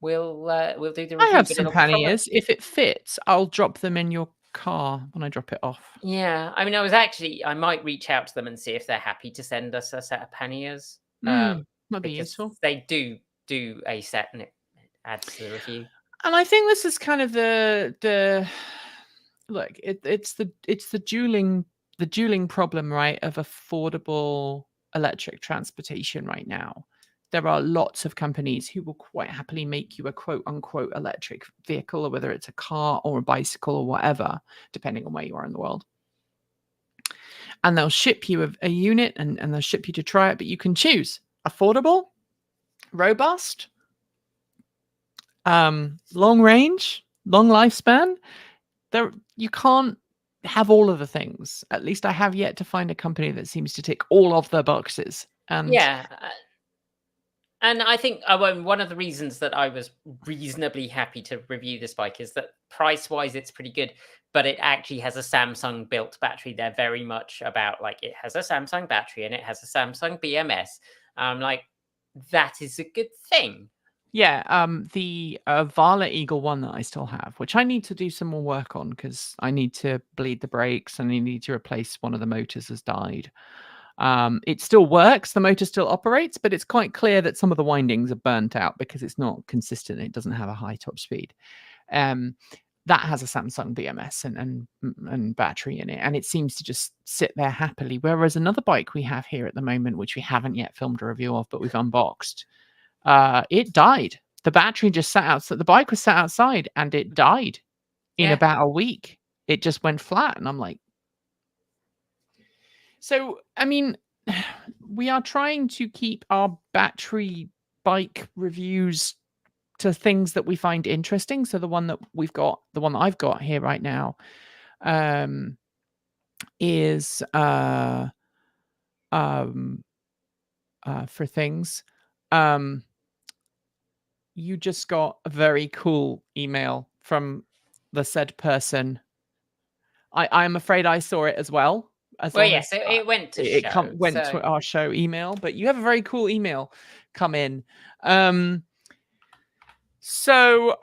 we'll do the review.
I have some panniers. If it fits, I'll drop them in your car when I drop it off.
Yeah, I mean, I might reach out to them and see if they're happy to send us a set of panniers.
Might be useful.
They do a set and it adds to the review.
And I think this is kind of the look. It's the dueling problem, right, of affordable electric transportation right now. There are lots of companies who will quite happily make you a quote unquote electric vehicle, or whether it's a car or a bicycle or whatever, depending on where you are in the world. And they'll ship you a unit and they'll ship you to try it, but you can choose affordable, robust, long range, long lifespan. You can't have all of the things. At least I have yet to find a company that seems to tick all of the boxes. And
yeah. And I think one of the reasons that I was reasonably happy to review this bike is that price-wise, it's pretty good, but it actually has a Samsung-built battery. They're very much about, like, it has a Samsung battery and it has a Samsung BMS. Like, that is a good thing.
Yeah, the Vala Eagle one that I still have, which I need to do some more work on because I need to bleed the brakes and I need to replace one of the motors has died. It still works, the motor still operates, but it's quite clear that some of the windings are burnt out because it's not consistent. It doesn't have a high top speed. That has a Samsung BMS and battery in it, and it seems to just sit there happily. Whereas another bike we have here at the moment, which we haven't yet filmed a review of, but we've unboxed, it died. The battery just sat outside. The bike was sat outside, and it died in about a week. It just went flat, and I'm like, so I mean, we are trying to keep our battery bike reviews to things that we find interesting. So the one that I've got here right now, is for things. You just got a very cool email from the said person. I'm afraid I saw it as well.
Yes, it went to
to our show email, but you have a very cool email come in. So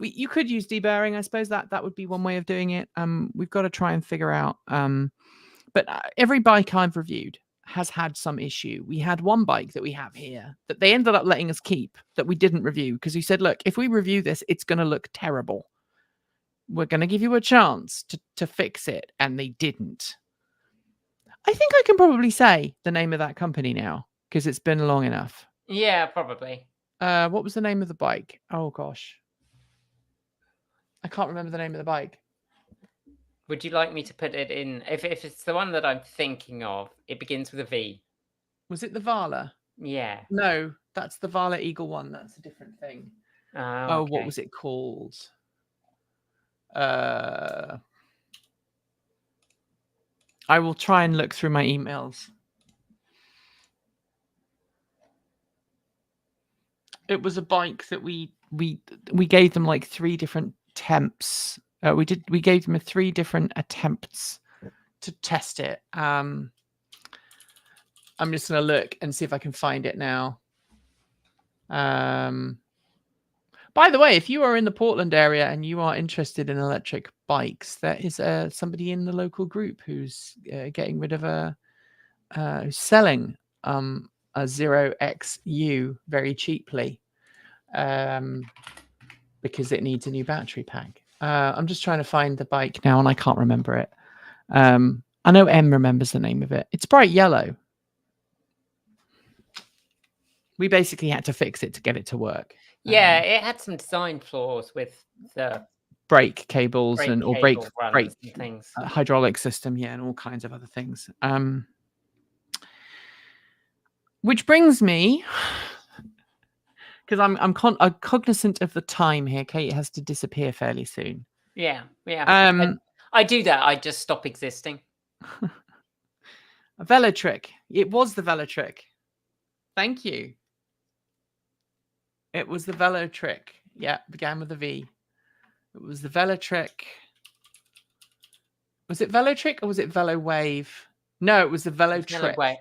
you could use deburring. I suppose that would be one way of doing it. We've got to try and figure out. But every bike I've reviewed has had some issue. We had one bike that we have here that they ended up letting us keep that we didn't review because we said, look, if we review this, it's going to look terrible. We're going to give you a chance to fix it. And they didn't. I think I can probably say the name of that company now because it's been long enough.
Yeah, probably.
What was the name of the bike? Oh, gosh. I can't remember the name of the bike.
Would you like me to put it in? If it's the one that I'm thinking of, it begins with a V.
Was it the Vala?
Yeah.
No, that's the Vala Eagle one. That's a different thing.
Oh,
what was it called? I will try and look through my emails. It was a bike that we gave them like 3 different attempts. We gave them 3 different attempts to test it. I'm just gonna look and see if I can find it now. By the way, if you are in the Portland area and you are interested in electric bikes, there is somebody in the local group who's getting rid of who's selling a 0XU very cheaply because it needs a new battery pack. I'm just trying to find the bike now and I can't remember it. I know Em remembers the name of it. It's bright yellow. We basically had to fix it to get it to work.
Yeah, it had some design flaws with the
brake cables and brake
things,
hydraulic system, and all kinds of other things. Which brings me, because I'm cognizant of the time here. Kate has to disappear fairly soon.
Yeah. I do that. I just stop existing.
A Velotric. It was the Velotric. Thank you. It was the Velotric. Yeah, began with a V. It was the Velotric. Was it Velotric or was it VeloWave? No, it was the Velotric.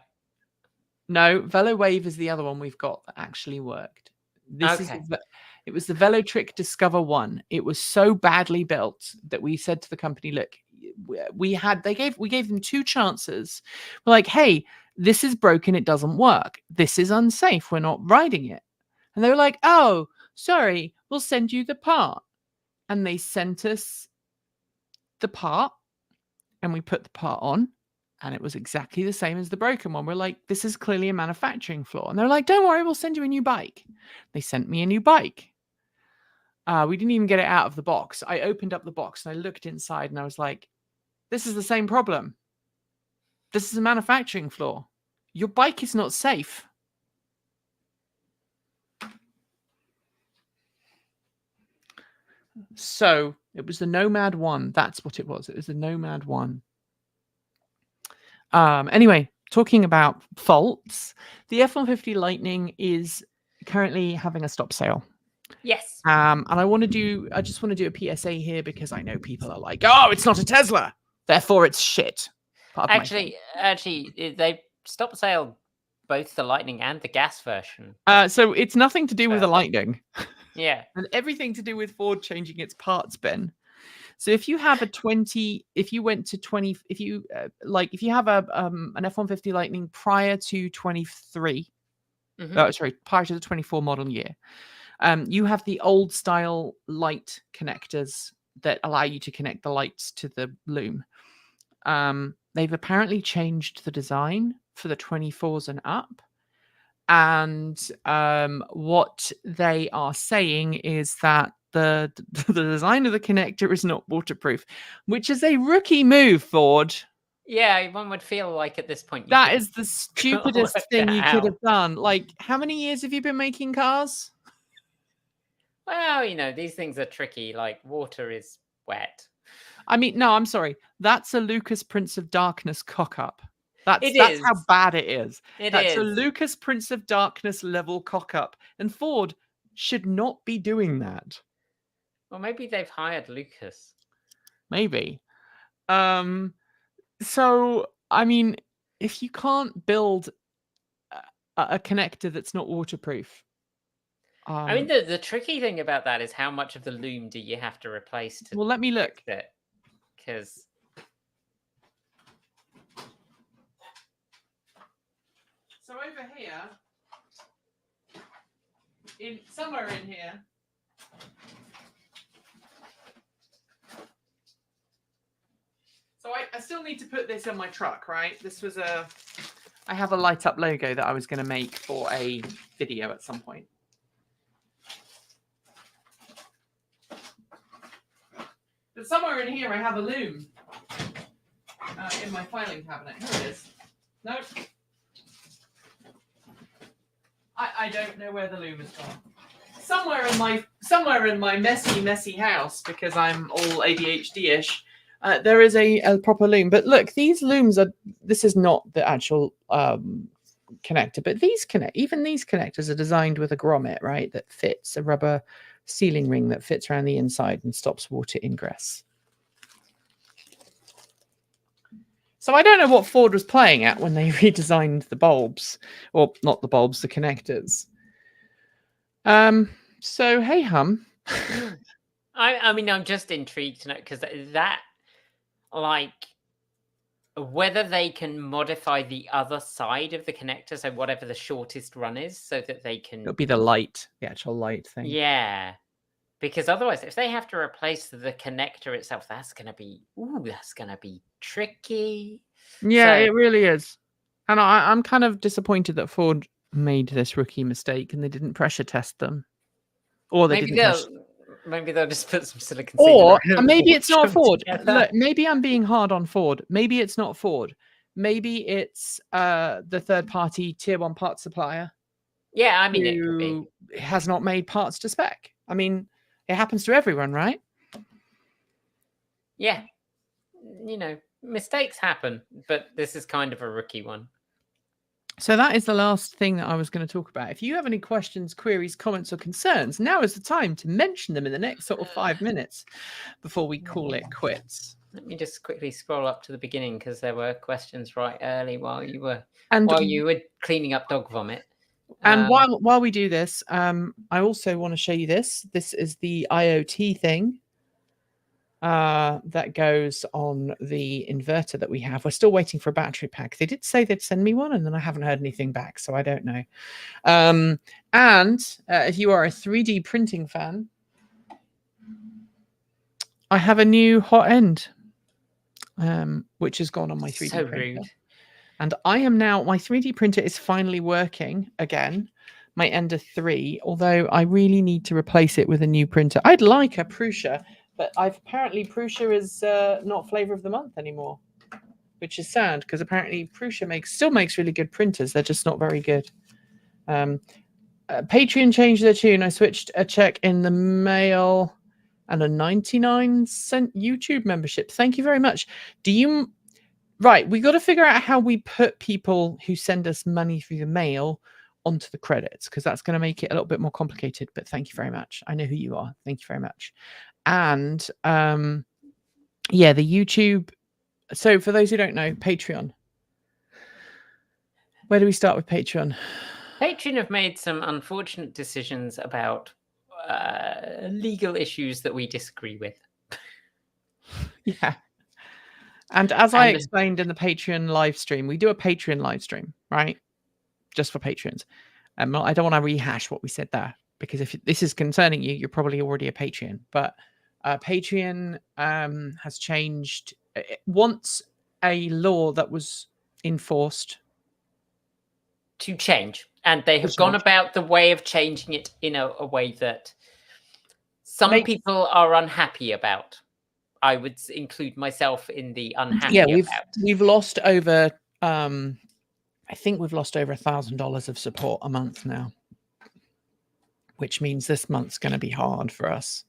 No, VeloWave is the other one we've got that actually worked. It was the Velotric Discover 1. It was so badly built that we said to the company, look, we gave them 2 chances. We're like, hey, this is broken. It doesn't work. This is unsafe. We're not riding it. And they were like, oh, sorry, we'll send you the part. And they sent us the part and we put the part on and it was exactly the same as the broken one. We're like, this is clearly a manufacturing flaw. And they're like, don't worry, we'll send you a new bike. They sent me a new bike. We didn't even get it out of the box. I opened up the box and I looked inside and I was like, this is the same problem. This is a manufacturing flaw. Your bike is not safe. So it was the Nomad 1. That's what it was. It was the Nomad 1. Anyway, talking about faults, the F-150 Lightning is currently having a stop sale.
Yes.
And I just want to do a PSA here because I know people are like, oh, it's not a Tesla, therefore it's shit.
Actually, they stopped sale both the Lightning and the gas version.
So it's nothing to do with the Lightning.
Yeah.
And everything to do with Ford changing its parts bin. So if you have a 20, if you went to 20, if you if you have an F-150 Lightning prior to 23, prior to the 24 model year, you have the old style light connectors that allow you to connect the lights to the loom. They've apparently changed the design for the 24s and up. And what they are saying is that the design of the connector is not waterproof, which is a rookie move, Ford.
Yeah, one would feel like at this point
that is the stupidest
work
thing
that
you could
out.
have done. Like, how many years have you been making cars?
Well, you know, these things are tricky. Like, water is wet.
I mean, no, I'm sorry. That's a Lucas Prince of Darkness cock-up. That's
is.
how bad it is.
That's
a Lucas Prince of Darkness level cock-up. And Ford should not be doing that.
Well, maybe they've hired Lucas.
Maybe. So, I mean, if you can't build a connector that's not waterproof.
I mean, the tricky thing about that is how much of the loom do you have to replace to
well, let me look.
fix it? Because
so over here, somewhere in here, so I still need to put this in my truck, right? This was I have a light up logo that I was going to make for a video at some point. But somewhere in here I have a loom in my filing cabinet. Here it is. Nope. I don't know where the loom is gone. Somewhere in my messy house, because I'm all ADHD-ish, there is a proper loom. But look, these looms are. This is not the actual connector, but even these connectors are designed with a grommet, right? That fits a rubber sealing ring that fits around the inside and stops water ingress. So I don't know what Ford was playing at when they redesigned the bulbs, or not the bulbs, the connectors. So hey hum.
I mean, I'm just intrigued to know, because that, like, whether they can modify the other side of the connector, so whatever the shortest run is, so that they can.
It'll be the actual light thing.
Yeah, because otherwise, if they have to replace the connector itself, that's gonna be tricky.
Yeah,
So,
it really is. And I'm kind of disappointed that Ford made this rookie mistake and they didn't pressure test them, or they
maybe they'll just put some silicon
or
sealer
maybe it's not Ford.
together.
Look, maybe I'm being hard on Ford. Maybe it's not Ford. Maybe it's the third-party tier 1 parts supplier.
Yeah, I mean, it could be.
Has not made parts to spec. I mean, it happens to everyone, right?
Yeah, you know, mistakes happen, but this is kind of a rookie one.
So that is the last thing that I was going to talk about. If you have any questions, queries, comments, or concerns, now is the time to mention them in the next sort of 5 minutes before we call it quits.
Let me just quickly scroll up to the beginning, because there were questions right early while you were cleaning up dog vomit.
And while we do this, I also want to show you this. This is the IoT thing that goes on the inverter that we have. We're still waiting for a battery pack. They did say they'd send me one, and then I haven't heard anything back, so I don't know. And if you are a 3D printing fan, I have a new hot end, which has gone on my 3D printer.
Rude.
And I am now, my 3D printer is finally working again, my Ender 3, although I really need to replace it with a new printer. I'd like a Prusa, but apparently Prusa is not flavor of the month anymore, which is sad, because apparently Prusa still makes really good printers. They're just not very good. Patreon changed their tune. I switched a check in the mail and a 99-cent YouTube membership. Thank you very much. Right, we got to figure out how we put people who send us money through the mail onto the credits, because that's going to make it a little bit more complicated. But thank you very much. I know who you are. Thank you very much. And yeah, the YouTube. So for those who don't know, Patreon. Where do we start with Patreon?
Patreon have made some unfortunate decisions about legal issues that we disagree with.
Yeah. And as I
And-
explained in the Patreon live stream, we do a Patreon live stream, right? Just for patrons. I don't want to rehash what we said there, because if this is concerning you, you're probably already a Patreon. But Patreon has changed. It wants a law that was enforced
to change. And they have gone about the way of changing it in a way that some people are unhappy about. I would include myself in the unhappy about.
We've lost over I think we've lost over $1,000 of support a month now, which means this month's going to be hard for us.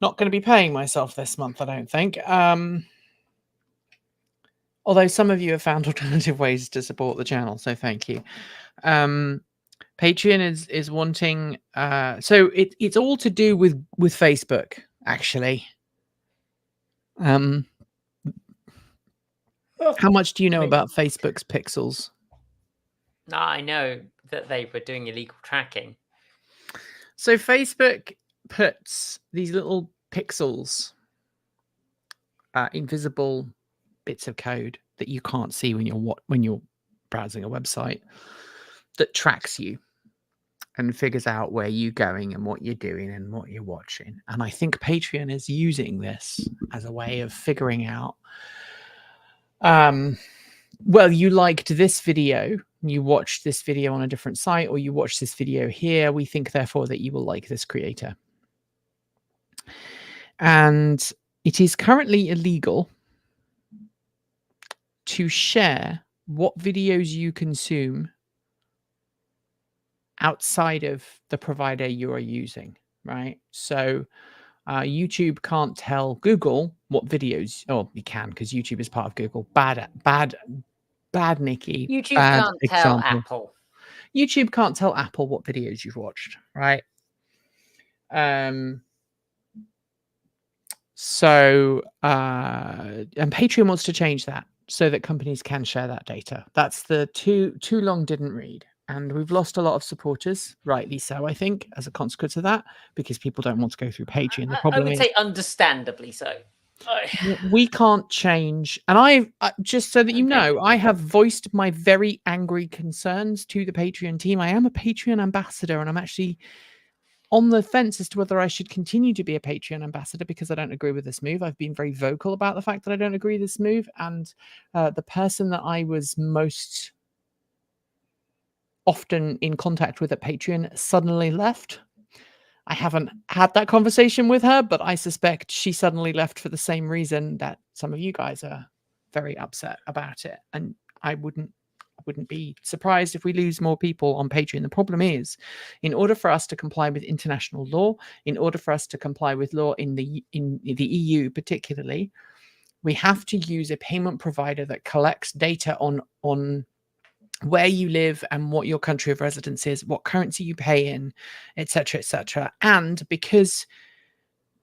Not going to be paying myself this month, I don't think. Although some of you have found alternative ways to support the channel, so thank you. Patreon is wanting, so it's all to do with Facebook, actually. How much do you know about Facebook's pixels?
No, I know that they were doing illegal tracking.
So Facebook puts these little pixels, invisible bits of code that you can't see when you're browsing a website, that tracks you and figures out where you're going and what you're doing and what you're watching. And I think Patreon is using this as a way of figuring out, well, you liked this video, you watched this video on a different site, or you watched this video here. We think, therefore, that you will like this creator. And it is currently illegal to share what videos you consume outside of the provider you are using, right? So YouTube can't tell Google what videos, oh, you can, because YouTube is part of Google. Bad, Nikki.
YouTube
bad
can't
example.
tell Apple.
YouTube can't tell Apple what videos you've watched, right? So, and Patreon wants to change that so that companies can share that data. That's the too long didn't read. And we've lost a lot of supporters, rightly so, I think, as a consequence of that, because people don't want to go through Patreon. The problem
I would say understandably so.
We can't change. And I just so that you know, I have voiced my very angry concerns to the Patreon team. I am a Patreon ambassador, and I'm actually on the fence as to whether I should continue to be a Patreon ambassador, because I don't agree with this move. I've been very vocal about the fact that I don't agree with this move. And the person that I was most often in contact with at Patreon suddenly left. I haven't had that conversation with her, but I suspect she suddenly left for the same reason that some of you guys are very upset about it. And I wouldn't be surprised if we lose more people on Patreon. The problem is, in order for us to comply with international law, in order for us to comply with law in the EU particularly, we have to use a payment provider that collects data on where you live and what your country of residence is, what currency you pay in, etc., etc. And because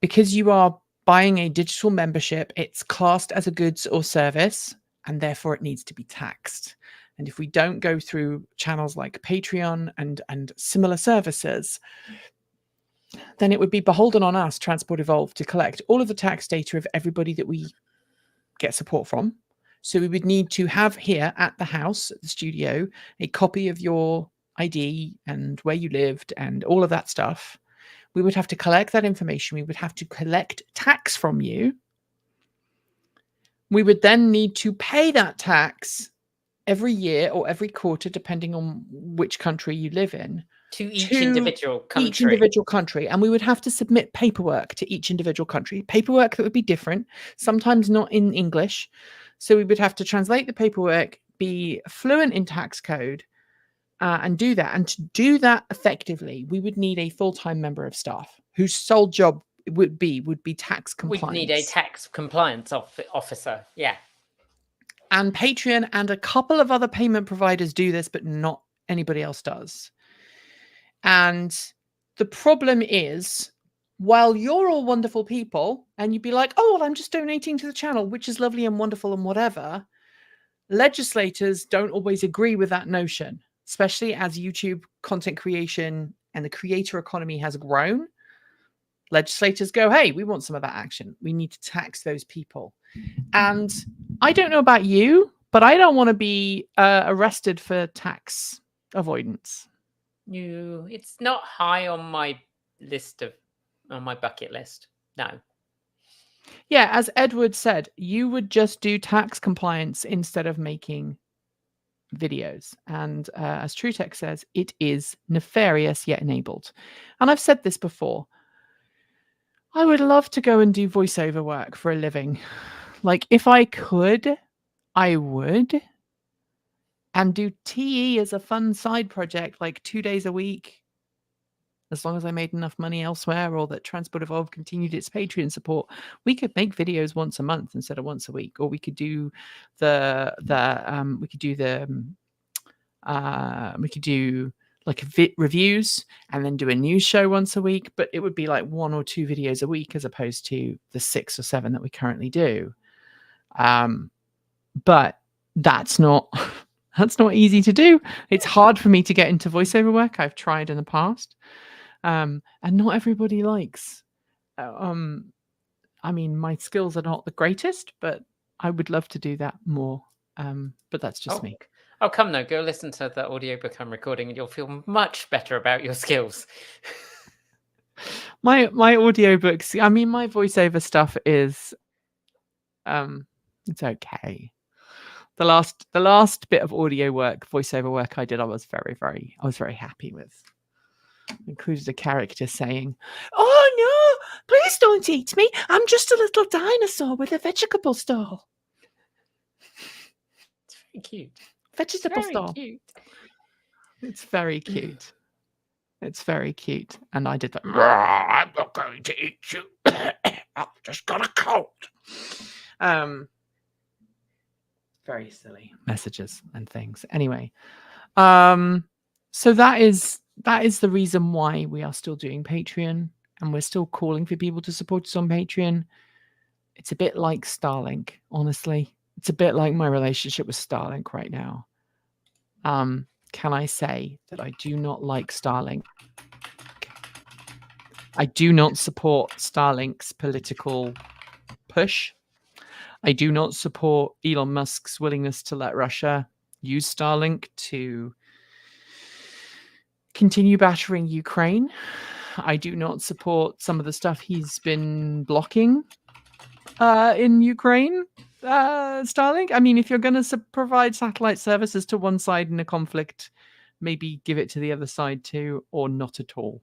you are buying a digital membership, it's classed as a goods or service, and therefore it needs to be taxed. And if we don't go through channels like Patreon and similar services, then it would be beholden on us, Transport Evolved, to collect all of the tax data of everybody that we get support from. So we would need to have here at the house, at the studio, a copy of your ID and where you lived and all of that stuff. We would have to collect that information. We would have to collect tax from you. We would then need to pay that tax every year or every quarter, depending on which country you live in.
To each individual country.
Each individual country. And we would have to submit paperwork to each individual country. Paperwork that would be different, sometimes not in English. So we would have to translate the paperwork, be fluent in tax code, and do that. And to do that effectively, we would need a full-time member of staff whose sole job would be tax compliance.
We'd need a tax compliance officer, yeah.
And Patreon and a couple of other payment providers do this, but not anybody else does. And the problem is, while you're all wonderful people and you'd be like, oh, well, I'm just donating to the channel, which is lovely and wonderful and whatever, legislators don't always agree with that notion, especially as YouTube content creation and the creator economy has grown. legislators go, hey, we want some of that action. We need to tax those people. And I don't know about you, but I don't want to be arrested for tax avoidance.
No, it's not high on my bucket list. No.
Yeah, as Edward said, you would just do tax compliance instead of making videos. And as TrueTech says, it is nefarious yet enabled. And I've said this before. I would love to go and do voiceover work for a living. Like, if I could, I would. And do TE as a fun side project, like 2 days a week, as long as I made enough money elsewhere, or that Transport Evolved continued its Patreon support. We could make videos once a month instead of once a week, or we could do reviews and then do a news show once a week, but it would be like 1 or 2 videos a week as opposed to the 6 or 7 that we currently do. But that's not easy to do. It's hard for me to get into voiceover work. I've tried in the past, and not everybody likes. I mean, my skills are not the greatest, but I would love to do that more. But that's just me.
Oh, come now, go listen to the audiobook I'm recording and you'll feel much better about your skills.
My audiobooks, I mean, my voiceover stuff is it's okay. The last bit of voiceover work I did, I was very happy with. Included a character saying, "Oh no, please don't eat me. I'm just a little dinosaur with a vegetable stall."
It's very cute.
Vegetable stall.
Cute.
It's very cute. It's very cute. And I did that. I'm not going to eat you. I've just got a cold. Very silly messages and things. Anyway, so that is the reason why we are still doing Patreon, and we're still calling for people to support us on Patreon. It's a bit like Starlink, honestly. It's a bit like my relationship with Starlink right now. Can I say that I do not like Starlink? I do not support Starlink's political push. I do not support Elon Musk's willingness to let Russia use Starlink to continue battering Ukraine. I do not support some of the stuff he's been blocking in Ukraine. Starlink. I mean, if you're going to provide satellite services to one side in a conflict, maybe give it to the other side too, or not at all.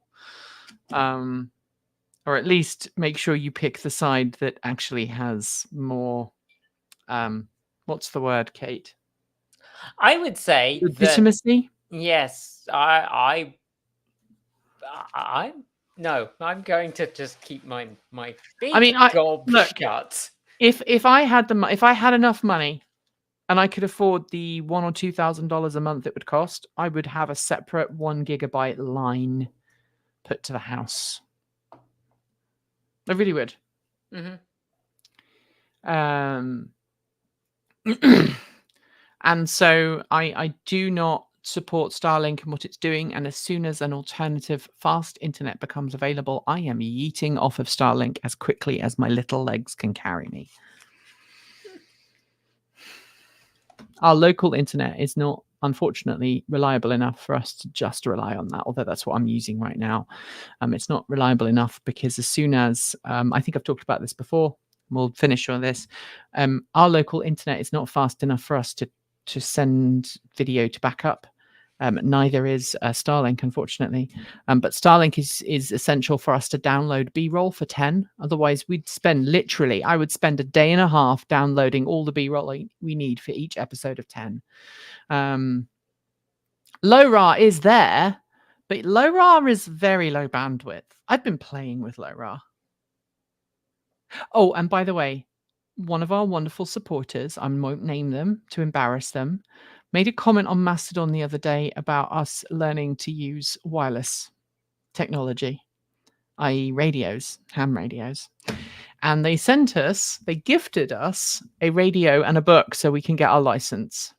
Or at least make sure you pick the side that actually has more. What's the word, Kate?
I would say
legitimacy.
Yes, I'm going to just keep my big gob shut.
If I had enough money and I could afford the $1,000 or $2,000 a month it would cost, I would have a separate 1 gigabyte line put to the house. I really would.
Mm-hmm.
And so I do not support Starlink and what it's doing. And as soon as an alternative fast internet becomes available, I am yeeting off of Starlink as quickly as my little legs can carry me. Our local internet is not, unfortunately, reliable enough for us to just rely on that, although that's what I'm using right now. It's not reliable enough because as soon as, I think I've talked about this before, we'll finish on this, our local internet is not fast enough for us to send video to backup. Neither is Starlink, unfortunately. But Starlink is essential for us to download B-roll for 10. Otherwise, I would spend a day and a half downloading all the B-roll we need for each episode of 10. LoRa is there, but LoRa is very low bandwidth. I've been playing with LoRa. Oh, and by the way, one of our wonderful supporters, I won't name them to embarrass them, made a comment on Mastodon the other day about us learning to use wireless technology, i.e. radios, ham radios. And they gifted us a radio and a book so we can get our license.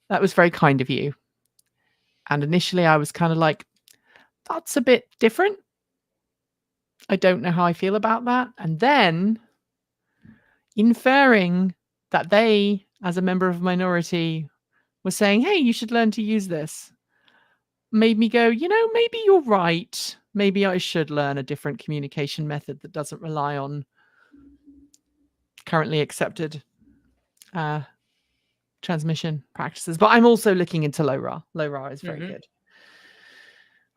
That was very kind of you. And initially I was kind of like, that's a bit different. I don't know how I feel about that. And then inferring that they, as a member of a minority, were saying, hey, you should learn to use this, made me go, maybe you're right. Maybe I should learn a different communication method that doesn't rely on currently accepted transmission practices. But I'm also looking into LoRa. LoRa is very good.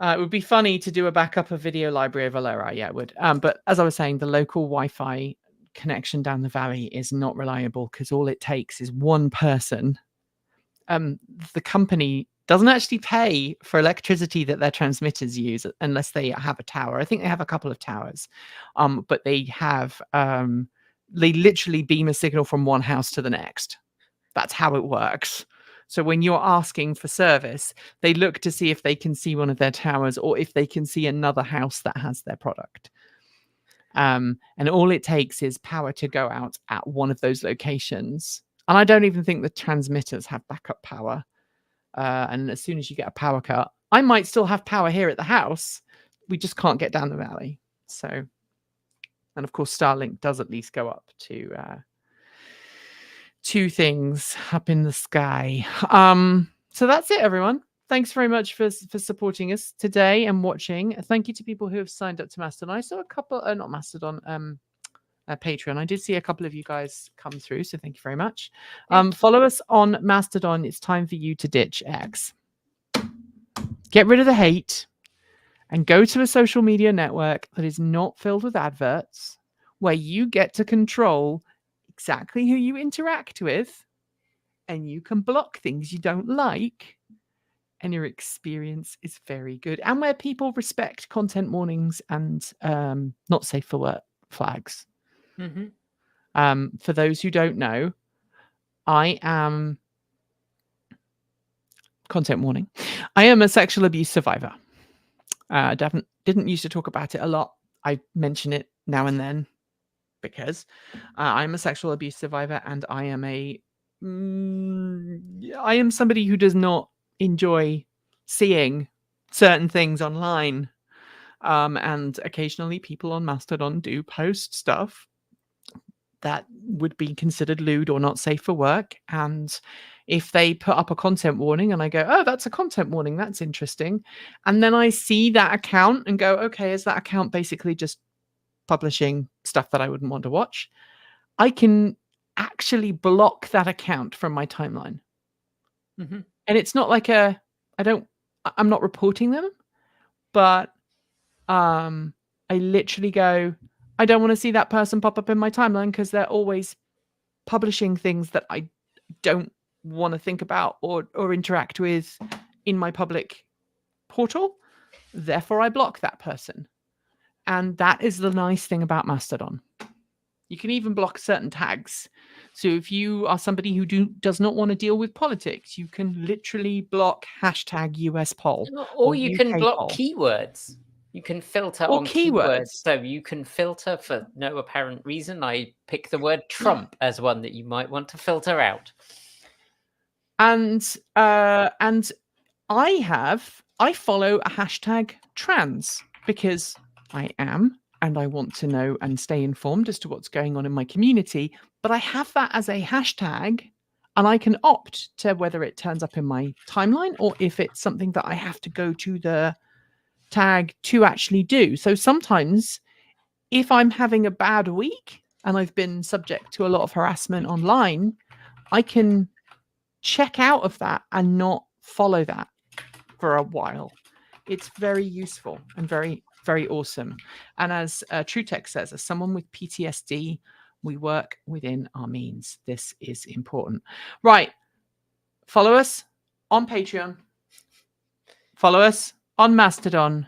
It would be funny to do a backup of video library over LoRa. Yeah, it would. But as I was saying, the local Wi-Fi connection down the valley is not reliable because all it takes is one person. The company doesn't actually pay for electricity that their transmitters use unless they have a tower. I think they have a couple of towers, but they have they literally beam a signal from one house to the next. That's how it works. So when you're asking for service, they look to see if they can see one of their towers or if they can see another house that has their product. And all it takes is power to go out at one of those locations. And I don't even think the transmitters have backup power. And as soon as you get a power cut, I might still have power here at the house. We just can't get down the valley. So, and of course, Starlink does at least go up to 2 things up in the sky. So that's it, everyone. Thanks very much for supporting us today and watching. Thank you to people who have signed up to Mastodon. I saw a couple, not Mastodon, Patreon. I did see a couple of you guys come through, so thank you very much. Follow us on Mastodon. It's time for you to ditch X. Get rid of the hate and go to a social media network that is not filled with adverts, where you get to control exactly who you interact with, and you can block things you don't like, and your experience is very good, and where people respect content warnings and not safe for work flags. For those who don't know, I am content warning. I am a sexual abuse survivor. Didn't used to talk about it a lot. I mention it now and then because I'm a sexual abuse survivor, and I am somebody who does not enjoy seeing certain things online. And occasionally people on Mastodon do post stuff that would be considered lewd or not safe for work. And if they put up a content warning and I go, oh, that's a content warning, that's interesting. And then I see that account and go, okay, is that account basically just publishing stuff that I wouldn't want to watch? I can actually block that account from my timeline. And it's not like I'm not reporting them, but I literally go, I don't want to see that person pop up in my timeline because they're always publishing things that I don't want to think about or interact with in my public portal. Therefore, I block that person. And that is the nice thing about Mastodon. You can even block certain tags. So if you are somebody who does not want to deal with politics, you can literally block hashtag US poll.
Or you can
UK
block
poll.
keywords. You can filter
Or
on
keywords.
So you can filter for no apparent reason. I pick the word Trump as one that you might want to filter out.
And I follow a hashtag trans because I am, and I want to know and stay informed as to what's going on in my community. But I have that as a hashtag, and I can opt to whether it turns up in my timeline or if it's something that I have to go to the tag to actually do. So sometimes if I'm having a bad week and I've been subject to a lot of harassment online, I can check out of that and not follow that for a while. It's very useful and very, very awesome. And as TrueTech says, as someone with PTSD, we work within our means. This is important. Right. Follow us on Patreon. Follow us on Mastodon.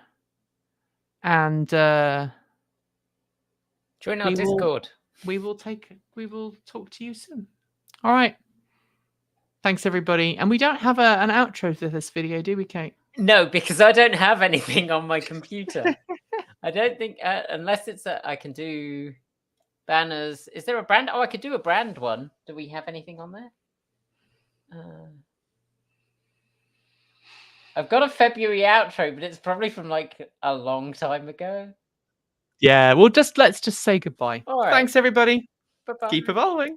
And join
our Discord.
We will talk to you soon. All right. Thanks, everybody. And we don't have an outro to this video, do we, Kate?
No, because I don't have anything on my computer. I don't think, unless it's I can do banners. Is there a brand? Oh, I could do a brand one. Do we have anything on there? I've got a February outro, but it's probably from like a long time ago.
Yeah, let's just say goodbye.
All right.
Thanks, everybody.
Bye-bye.
Keep evolving.